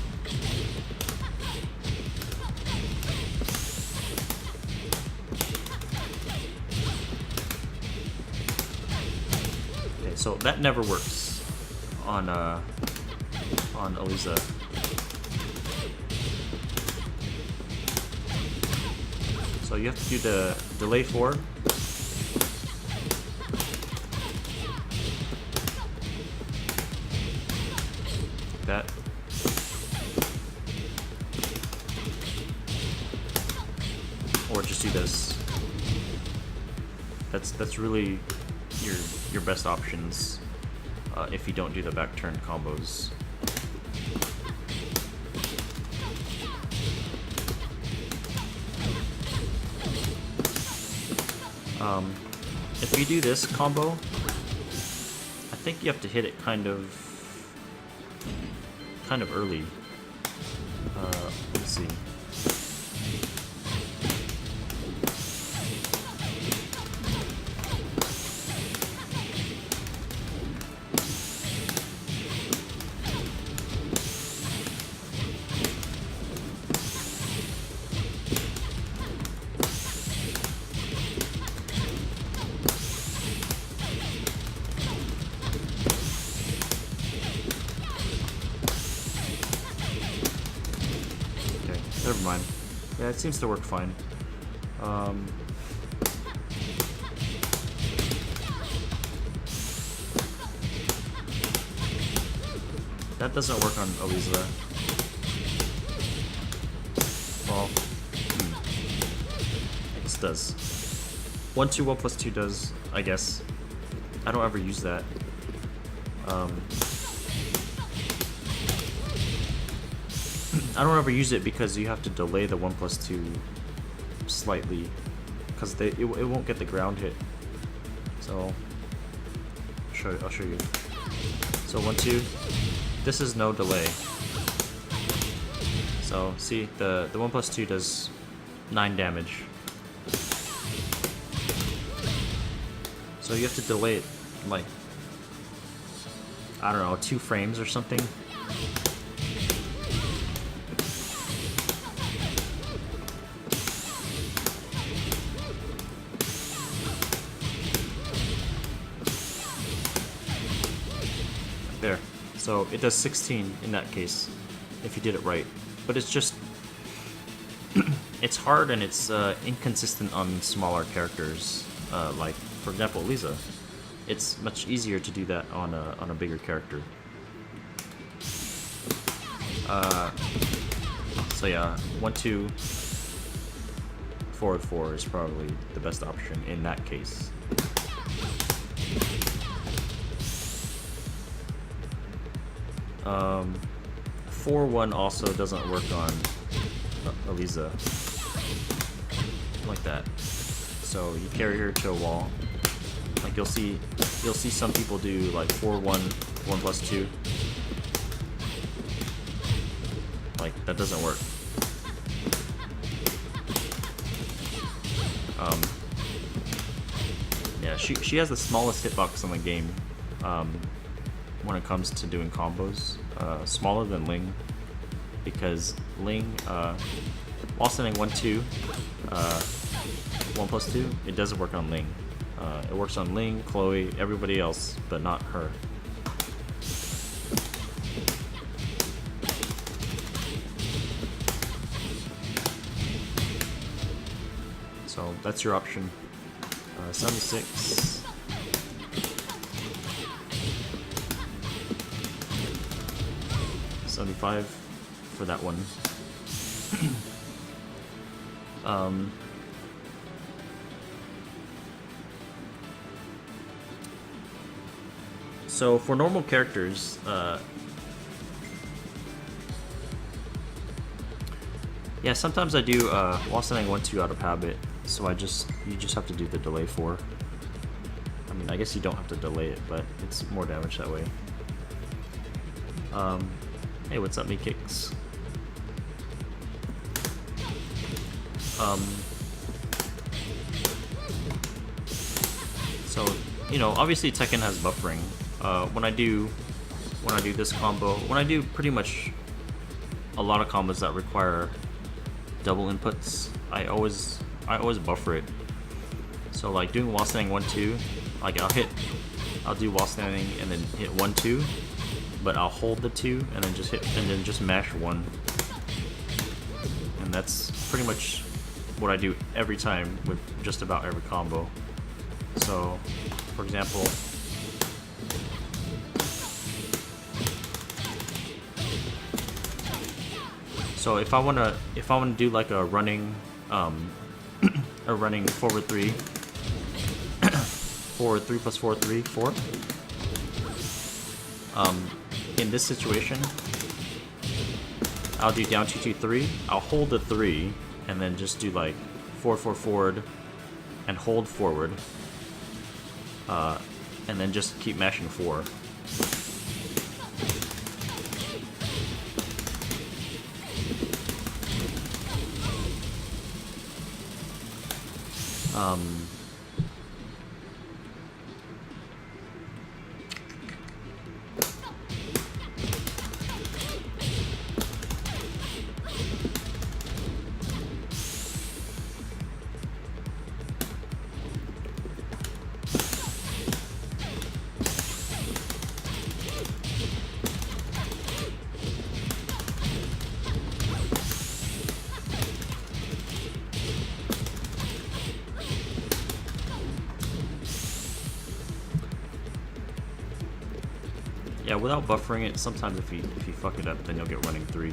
Okay, so that never works on Eliza. So you have to do the delay 4. That. Or just do this. That's really your best options. if you don't do the back turn combos. If you do this combo, I think you have to hit it kind of early. Let's see. Never mind. Yeah, it seems to work fine. That doesn't work on Aliza. Well, I guess it does. 1-2, 1+2 does, I guess. I don't ever use that. I don't ever use it because you have to delay the 1+2 slightly, because it won't get the ground hit. So I'll show you. So 1-2, this is no delay. So see, the 1+2 does 9 damage. So you have to delay it like, I don't know, 2 frames or something. There. So it does 16 in that case, if you did it right. But it's just, it's hard and it's inconsistent on smaller characters. Like, for example, Lisa. It's much easier to do that on a bigger character. So yeah, 1-2, forward 4 is probably the best option in that case. Um, 4-1 also doesn't work on Aliza like that. So you carry her to a wall. Like you'll see some people do like 4-1, 1+2. Like that doesn't work. Yeah, she has the smallest hitbox in the game. When it comes to doing combos, smaller than Ling, because Ling, while sending 1-2, 1+2, it doesn't work on Ling. It works on Ling, Chloe, everybody else, but not her. So that's your option. 76. 75 for that one. So for normal characters, yeah, sometimes I do while sending 1-2 out of habit. So you just have to do the delay 4. I mean, I guess you don't have to delay it, but it's more damage that way. Hey, what's up, me kicks? So you know, obviously Tekken has buffering. When I do this combo, when I do pretty much a lot of combos that require double inputs, I always buffer it. So like doing while standing 1-2, like I'll do while standing and then hit 1-2, but I'll hold the 2 and then just mash 1. And that's pretty much what I do every time with just about every combo. So, for example, so if I wanna do like a running forward 3 forward 3 plus 4 3 4, In this situation, I'll do down 2, 2, 3. I'll hold the 3 and then just do like 4, 4 forward and hold forward. And then just keep mashing 4. Yeah, without buffering it, sometimes if you fuck it up, then you'll get running 3.